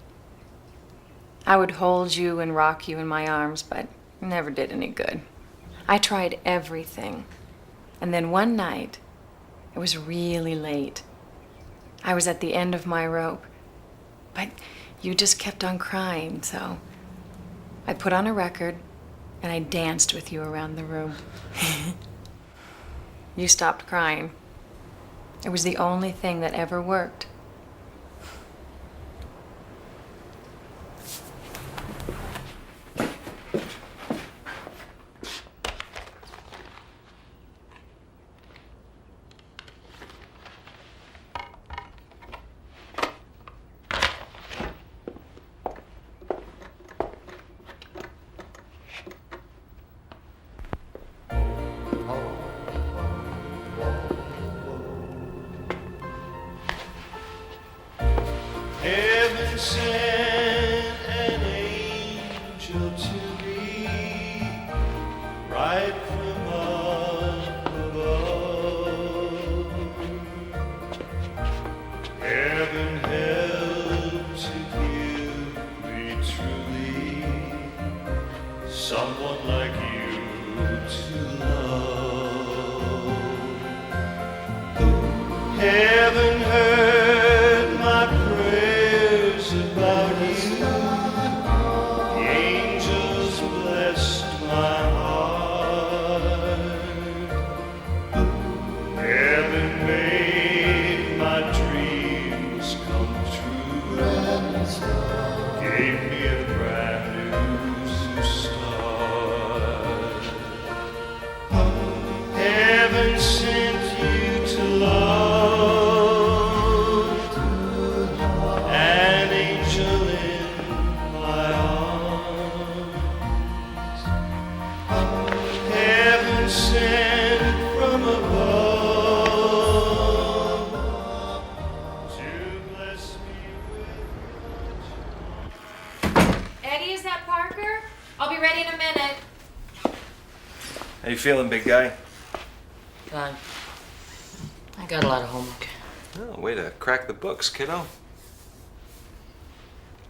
I would hold you and rock you in my arms, but it never did any good. I tried everything. And then one night, it was really late. I was at the end of my rope, but you just kept on crying, so I put on a record and I danced with you around the room. You stopped crying. It was the only thing that ever worked. Heaven sent an angel to me, right from up above. Heaven helped to give me truly someone like you to love. Heaven heard my prayers about you. The angels blessed my heart. Heaven made my dreams come true. Gave me a brand new start. Heaven sent you to love. An angel in my arms. Heaven sent from above to bless me with. Eddie, is that Parker? I'll be ready in a minute. How you feeling, big guy? Fine. I got a lot of homework. Oh, way to crack the books, kiddo.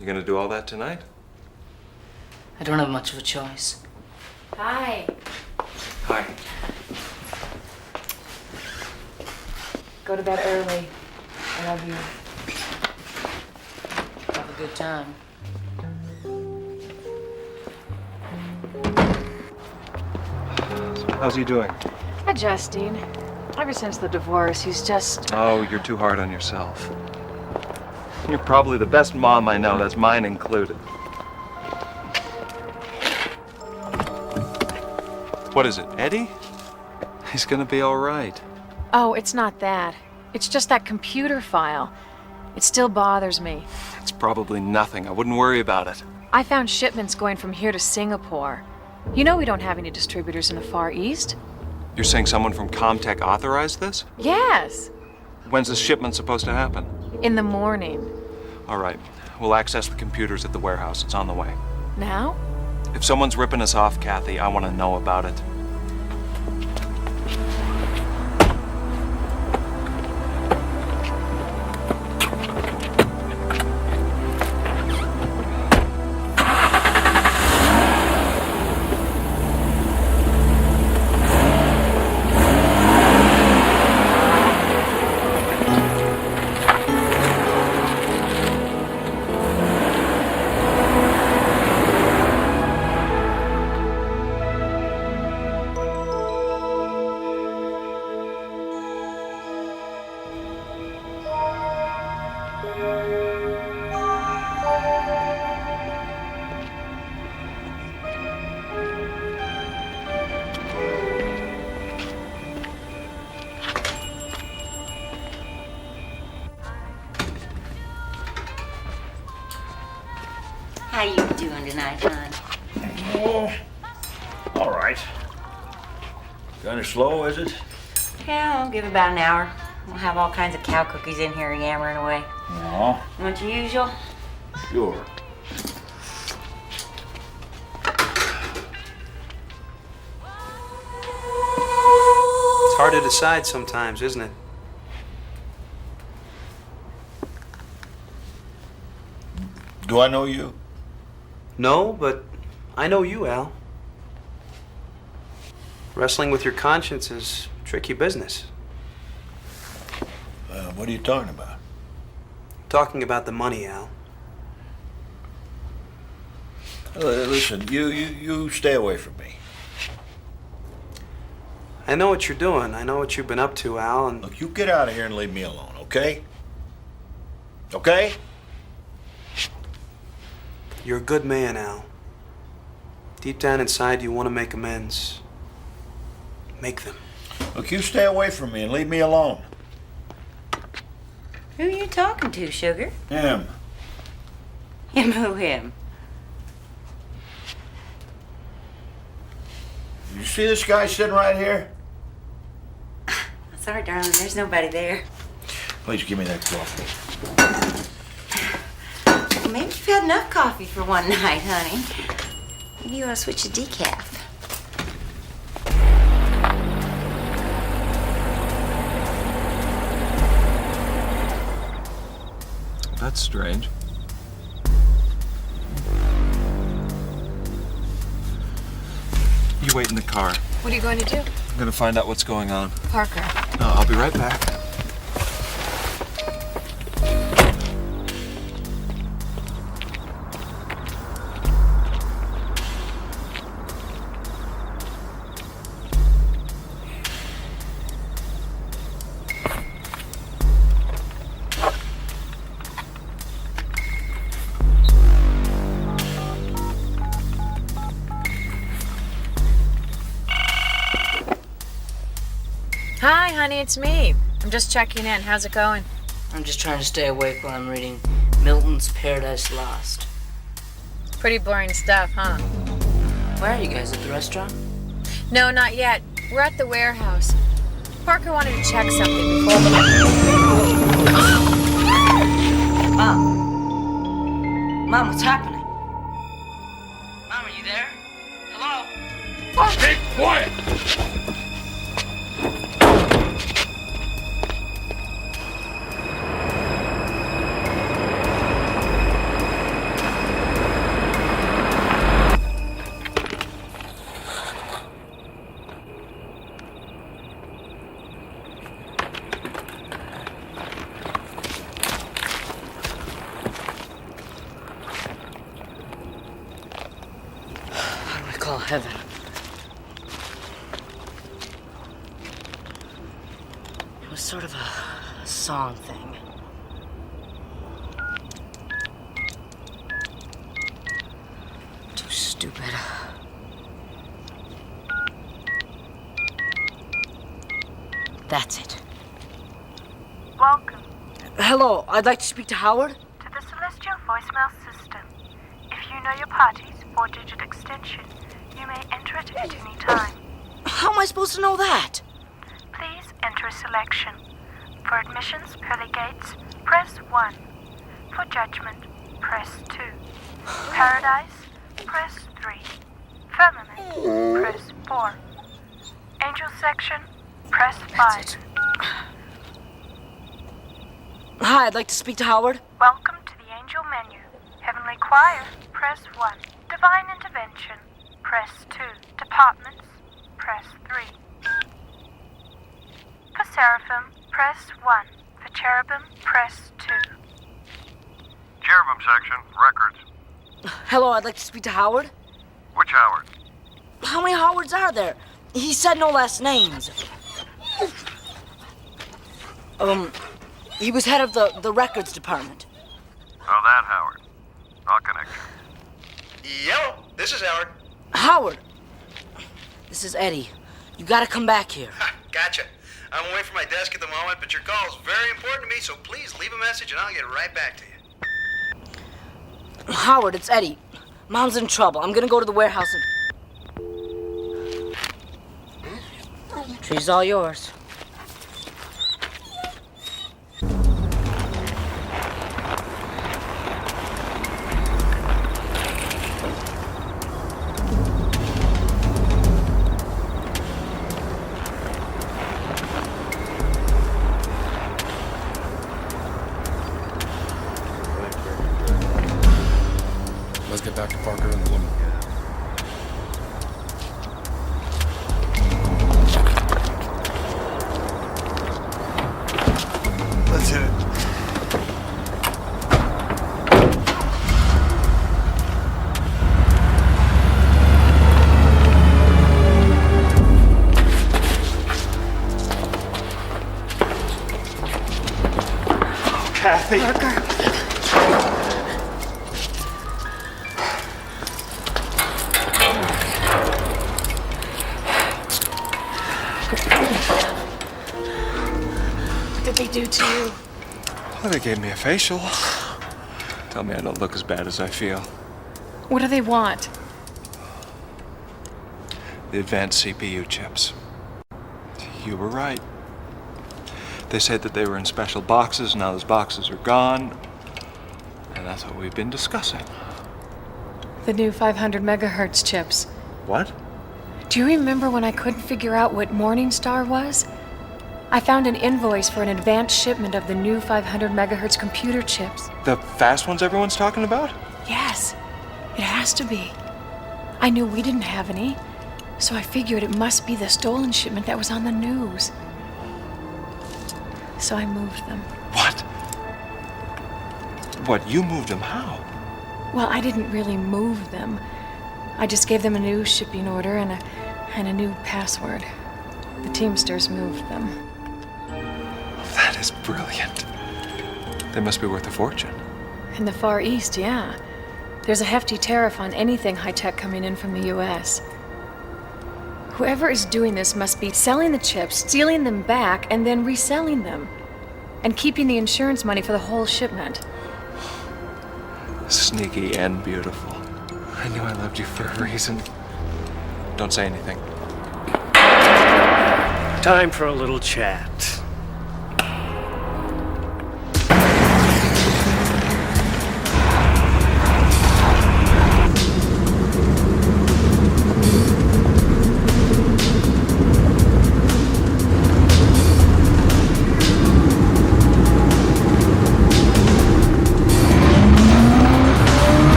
You gonna do all that tonight? I don't have much of a choice. Hi. Hi. Go to bed early. I love you. Have a good time. How's he doing? Adjusting. Ever since the divorce, he's just... Oh, you're too hard on yourself. You're probably the best mom I know, that's mine included. What is it, Eddie? He's gonna be all right. Oh, it's not that. It's just that computer file. It still bothers me. It's probably nothing. I wouldn't worry about it. I found shipments going from here to Singapore. You know we don't have any distributors in the Far East. You're saying someone from Comtech authorized this? Yes, When's this shipment supposed to happen? in the morning. All right. We'll access the computers at the warehouse. It's on the way. Now? If someone's ripping us off, Kathy, I want to know about it. How you doing tonight, hon? Oh, all right. Kind of slow, is it? Yeah, I'll give it about an hour. We'll have all kinds of cow cookies in here yammering away. No. Want your usual? Sure. It's hard to decide sometimes, isn't it? Do I know you? No, but I know you, Al. Wrestling with your conscience is tricky business. What are you talking about? Talking about the money, Al. Listen, you stay away from me. I know what you're doing. I know what you've been up to, Al, and... Look, you get out of here and leave me alone, okay? Okay? You're a good man, Al. Deep down inside, you want to make amends. Make them. Look, you stay away from me and leave me alone. Who are you talking to, sugar? Him. Him who him? You see this guy sitting right here? Sorry, darling, there's nobody there. Please give me that coffee. Well, maybe you've had enough coffee for one night, honey. Maybe you want to switch to decaf. That's strange. You wait in the car. What are you going to do? I'm gonna find out what's going on. Parker. I'll be right back. Hi, honey, it's me. I'm just checking in. How's it going? I'm just trying to stay awake while I'm reading Milton's Paradise Lost. Pretty boring stuff, huh? Where are you guys, at the restaurant? No, not yet. We're at the warehouse. Parker wanted to check something before... Mom. Mom, what's happening? Mom, are you there? Hello? Stay quiet! Call heaven. It was sort of a song thing. Too stupid. That's it. Welcome Hello, I'd like to speak to Howard. to the Celestial voicemail system. If you know your party's 4-digit extension, you may enter it at any time. How am I supposed to know that? Please enter a selection. For admissions, pearly gates, press 1. For judgment, press 2. Paradise, press 3. Firmament, press 4. Angel section, press 5. Hi, I'd like to speak to Howard. Welcome to the angel menu. Heavenly choir, press 1. Divine intervention, press 2. Departments, press 3. For seraphim, press 1. For cherubim, press 2. Cherubim section, records. Hello, I'd like to speak to Howard. Which Howard? How many Howards are there? He said no last names. He was head of the records department. Oh, that Howard. I'll connect you. Yellow, this is Howard. Howard, this is Eddie. You gotta come back here. Gotcha. I'm away from my desk at the moment, but your call is very important to me, so please leave a message and I'll get right back to you. Howard, it's Eddie. Mom's in trouble. I'm gonna go to the warehouse and... Tree's all yours. Let's get Dr. Parker and the woman. Let's hit it. Kathy. Parker. What did they do to you? Well, they gave me a facial. Tell me I don't look as bad as I feel. What do they want? The advanced CPU chips. You were right. They said that they were in special boxes. Now those boxes are gone. And that's what we've been discussing. The new 500 megahertz chips. What? Do you remember when I couldn't figure out what Morningstar was? I found an invoice for an advanced shipment of the new 500 megahertz computer chips. The fast ones everyone's talking about? Yes, it has to be. I knew we didn't have any, so I figured it must be the stolen shipment that was on the news. So I moved them. What? What, you moved them? How? Well, I didn't really move them. I just gave them a new shipping order and a new password. The Teamsters moved them. That is brilliant. They must be worth a fortune. In the Far East, yeah. There's a hefty tariff on anything high-tech coming in from the U.S. Whoever is doing this must be selling the chips, stealing them back, and then reselling them. And keeping the insurance money for the whole shipment. Sneaky and beautiful. I knew I loved you for a reason. Don't say anything. Time for a little chat.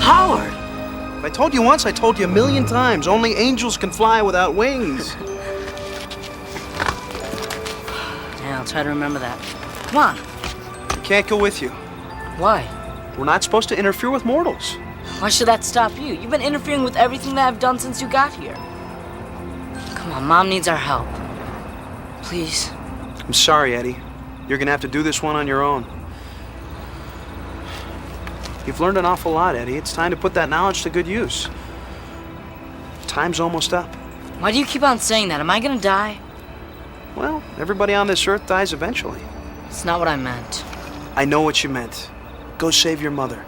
Howard! If I told you once, I told you a million times. Only angels can fly without wings. Yeah, I'll try to remember that. Come on. I can't go with you. Why? We're not supposed to interfere with mortals. Why should that stop you? You've been interfering with everything that I've done since you got here. Come on, Mom needs our help. Please. I'm sorry, Eddie. You're gonna have to do this one on your own. You've learned an awful lot, Eddie. It's time to put that knowledge to good use. Time's almost up. Why do you keep on saying that? Am I gonna die? Well, everybody on this earth dies eventually. It's not what I meant. I know what you meant. Go save your mother.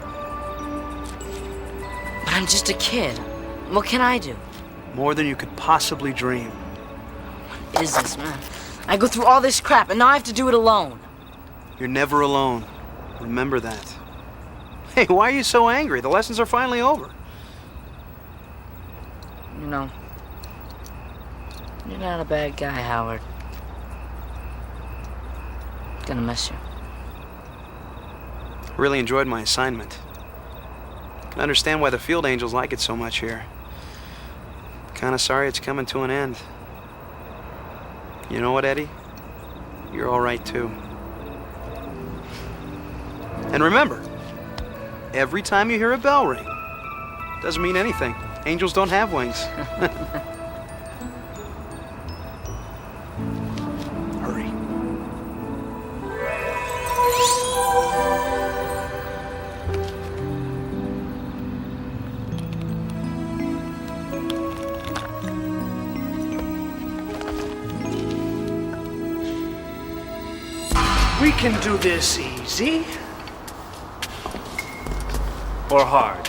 But I'm just a kid. What can I do? More than you could possibly dream. What is this, man? I go through all this crap, and now I have to do it alone. You're never alone. Remember that. Hey, why are you so angry? The lessons are finally over. You know, you're not a bad guy, Howard. Gonna miss you. I really enjoyed my assignment. I can understand why the field angels like it so much here. Kinda sorry it's coming to an end. You know what, Eddie? You're all right, too. And remember, every time you hear a bell ring, doesn't mean anything. Angels don't have wings. Hurry. We can do this easy. Or hard.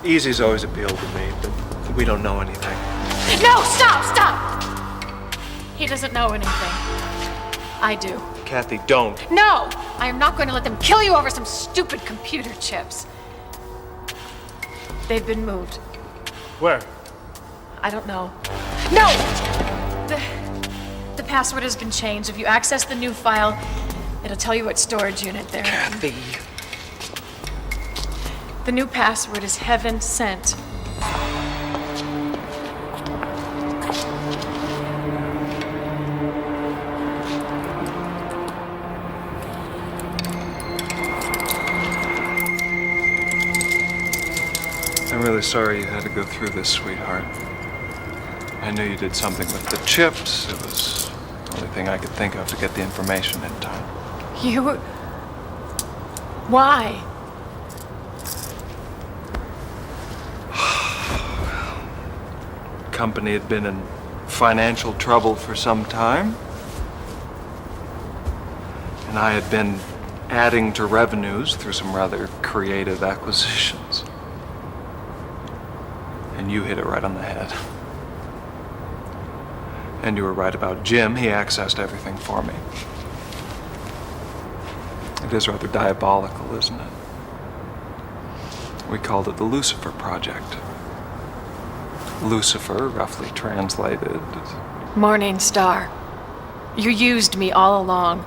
Easy's always appealed to me, but we don't know anything. No, stop! He doesn't know anything. I do. Kathy, don't. No! I am not going to let them kill you over some stupid computer chips. They've been moved. Where? I don't know. No! The password has been changed. If you access the new file, it'll tell you what storage unit they're in. Kathy. The new password is Heaven Sent. I'm really sorry you had to go through this, sweetheart. I knew you did something with the chips. It was the only thing I could think of to get the information in time. You... Why? Company had been in financial trouble for some time. And I had been adding to revenues through some rather creative acquisitions. And you hit it right on the head. And you were right about Jim. He accessed everything for me. It is rather diabolical, isn't it? We called it the Lucifer Project. Lucifer, roughly translated. Morning Star. You used me all along.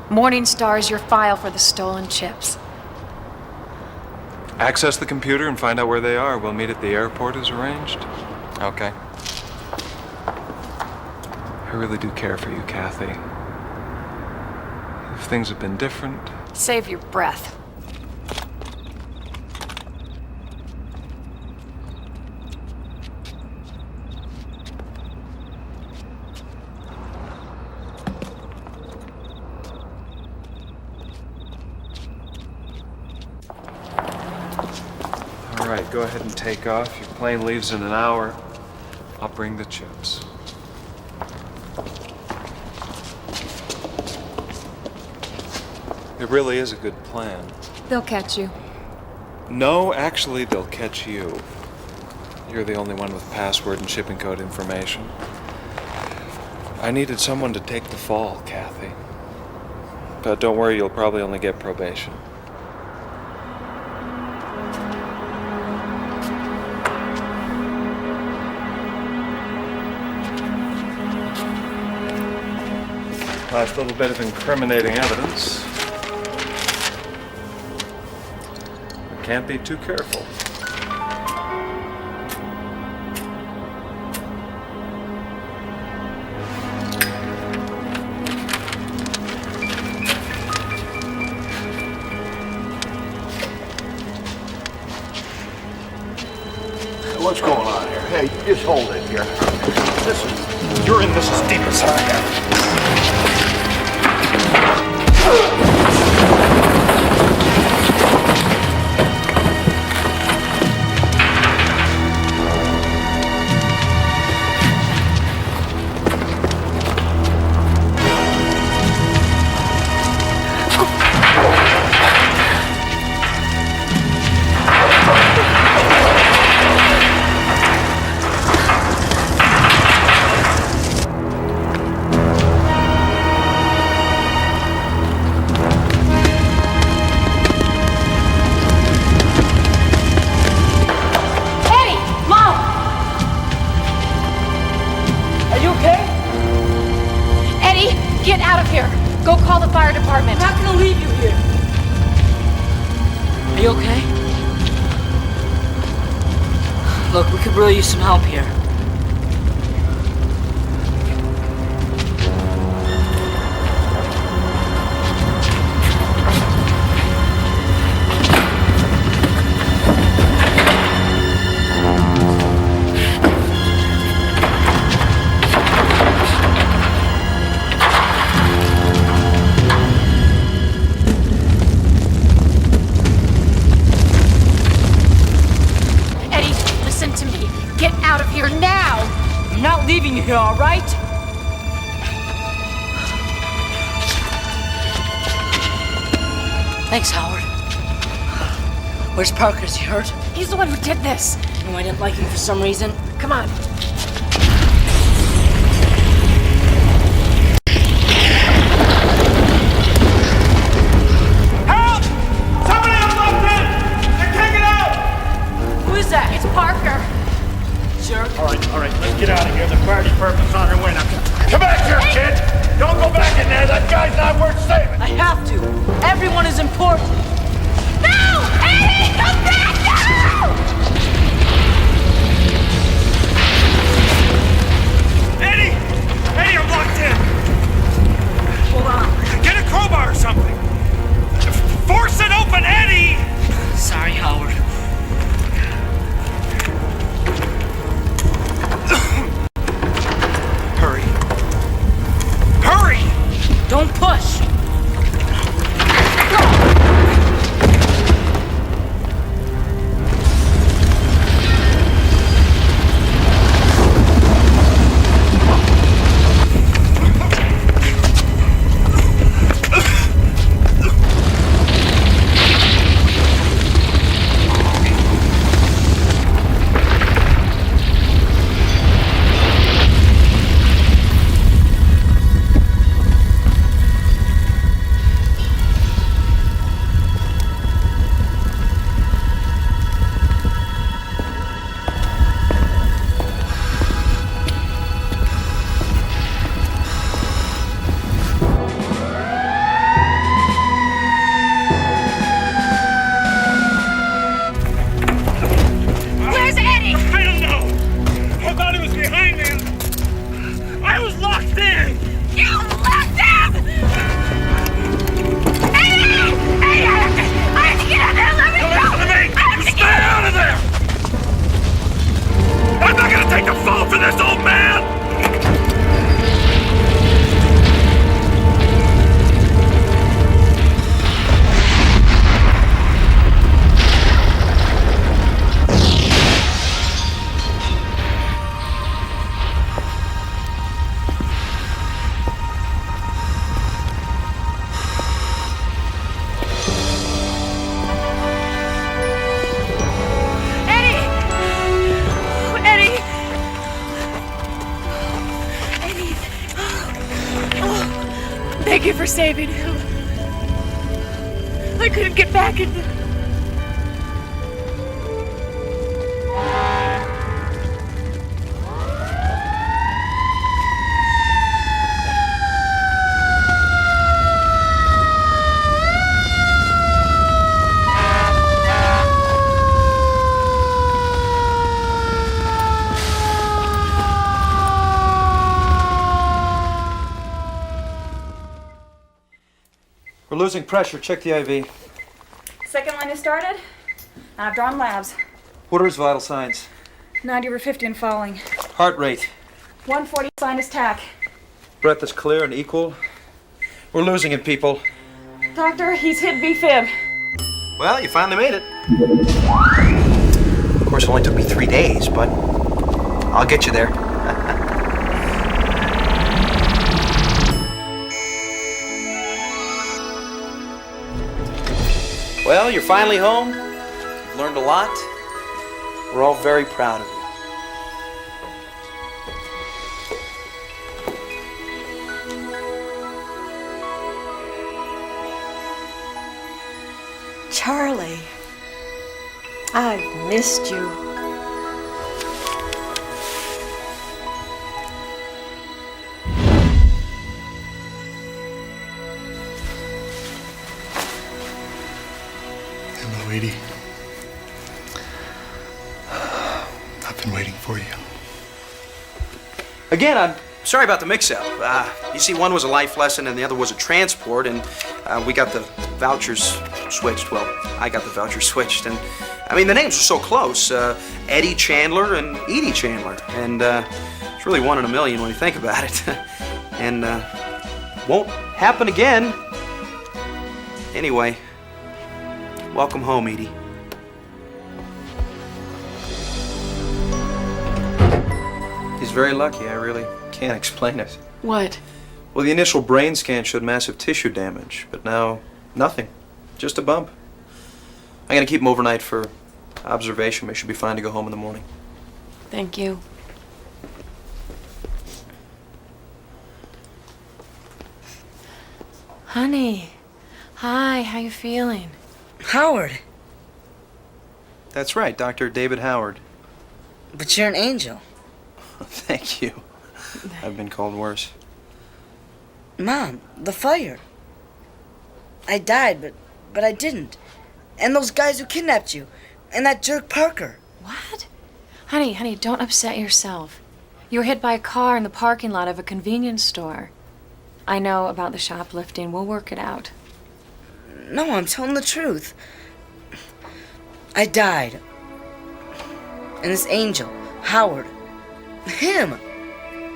Morning Star is your file for the stolen chips. Access the computer and find out where they are. We'll meet at the airport as arranged. Okay. I really do care for you, Kathy. If things have been different... Save your breath. All right, go ahead and take off. Your plane leaves in an hour. I'll bring the chips. It really is a good plan. They'll catch you. No, actually, they'll catch you. You're the only one with password and shipping code information. I needed someone to take the fall, Kathy. But don't worry, you'll probably only get probation. Last little bit of incriminating evidence. can't be too careful. What's going on here? Hey, just hold it here. Listen, you're in this as deep as I am. Really use some help here. Here, all right? Thanks, Howard. Where's Parker? Is he hurt? He's the one who did this. No, I didn't like him for some reason. Come on. Help! Somebody unlocked it! I can't get out! Who is that? It's Parker. Sure. All right, let's get out of here. The fire department's on their way now. Come back here, kid! Don't go back in there. That guy's not worth saving. I have to. Everyone is important. No! Eddie, come back! No! Eddie! Eddie, I'm locked in! Hold on. Get a crowbar or something! Force it open, Eddie! Sorry, Howard. Hurry. Hurry! Don't push! Thank you for saving him. I couldn't get back in. losing pressure. Check the IV. Second line is started. I've drawn labs. What are his vital signs? 90/50 and falling. Heart rate. 140 sinus tach. Breath is clear and equal. We're losing him, people. Doctor, he's hit V-fib. Well, you finally made it. Of course, it only took me 3 days, but I'll get you there. Well, you're finally home. You've learned a lot. We're all very proud of you. Charlie, I've missed you. Hello, Edie. I've been waiting for you. Again, I'm sorry about the mix-up. You see, one was a life lesson and the other was a transport, and we got the vouchers switched. Well, I got the vouchers switched, and I mean, the names are so close. Eddie Chandler and Edie Chandler, and it's really 1 in a million when you think about it. And won't happen again. Anyway, welcome home, Edie. He's very lucky. I really can't explain it. What? Well, the initial brain scan showed massive tissue damage, but now nothing. Just a bump. I'm gonna keep him overnight for observation. We should be fine to go home in the morning. Thank you. Honey. Hi, how you feeling? Howard. That's right, Dr. David Howard. But you're an angel. Thank you. I've been called worse. Mom, the fire. I died, but I didn't. And those guys who kidnapped you. And that jerk Parker. What? Honey, don't upset yourself. You were hit by a car in the parking lot of a convenience store. I know about the shoplifting. We'll work it out. No, I'm telling the truth. I died. And this angel, Howard, him,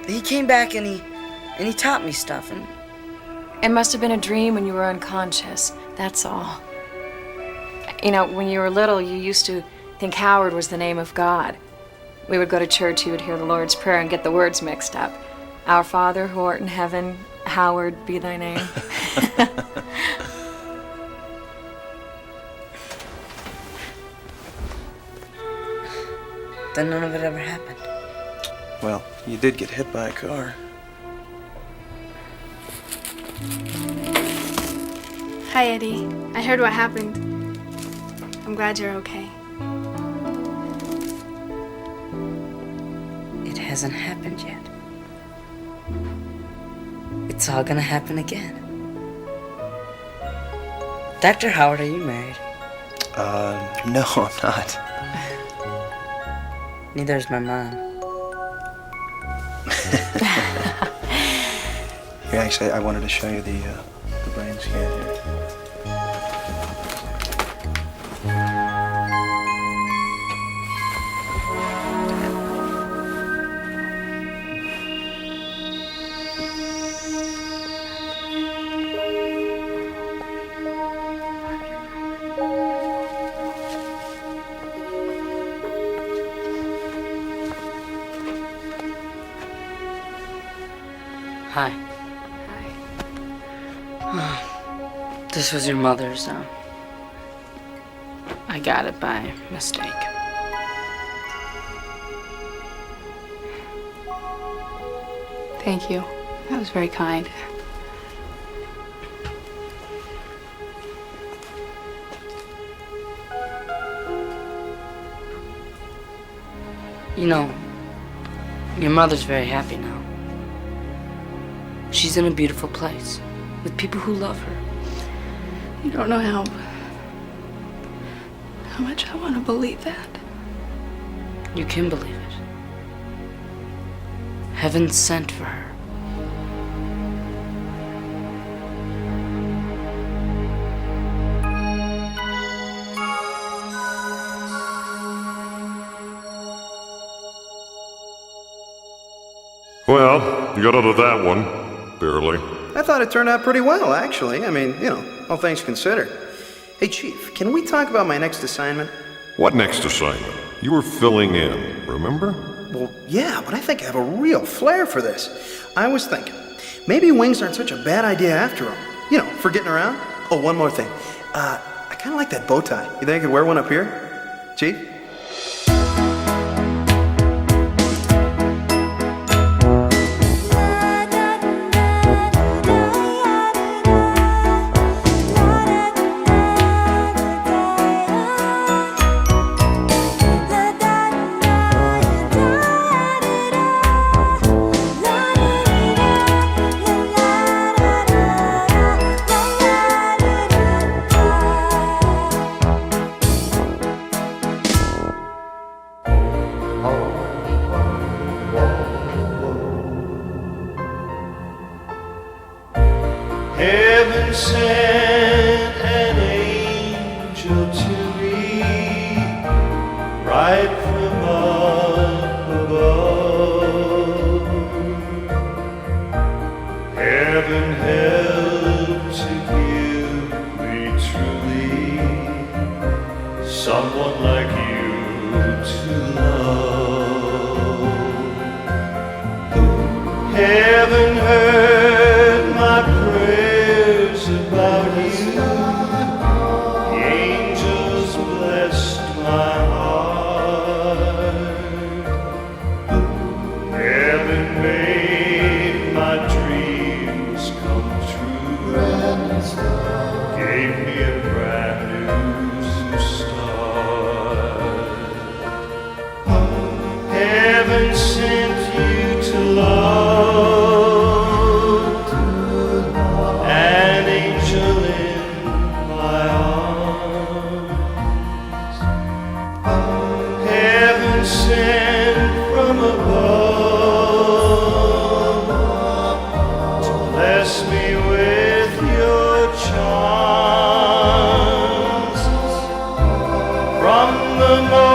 he came back and he taught me stuff. And it must have been a dream when you were unconscious. That's all. You know, when you were little, you used to think Howard was the name of God. We would go to church, you would hear the Lord's Prayer and get the words mixed up. Our Father, who art in heaven, hallowed be thy name. then none of it ever happened. Well, you did get hit by a car. Hi, Eddie. I heard what happened. I'm glad you're okay. It hasn't happened yet. It's all gonna happen again. Dr. Howard, are you married? No, I'm not. Neither is my mom. Here, actually, I wanted to show you the brain scan here. Hi. This was your mother's, I got it by mistake. Thank you. That was very kind. You know, your mother's very happy now. She's in a beautiful place with people who love her. You don't know how much I want to believe that. You can believe it. Heaven sent for her. Well, you got out of that one. Barely. I thought it turned out pretty well, actually. I mean, all things considered. Hey, Chief, can we talk about my next assignment? What next assignment? You were filling in, remember? Well, yeah, but I think I have a real flair for this. I was thinking, maybe wings aren't such a bad idea after all. For getting around. Oh, one more thing. I kind of like that bow tie. You think I could wear one up here? Chief? Heaven sent an angel to me, right from up above. Heaven helped to give me truly someone like you to love. Heaven heard my prayers about you. The angels blessed my heart. Heaven made my dreams come true. Gave me a brand new start. Heaven sent you to love. An angel in my arms. Heaven sent from above to bless me with your charms. From the moment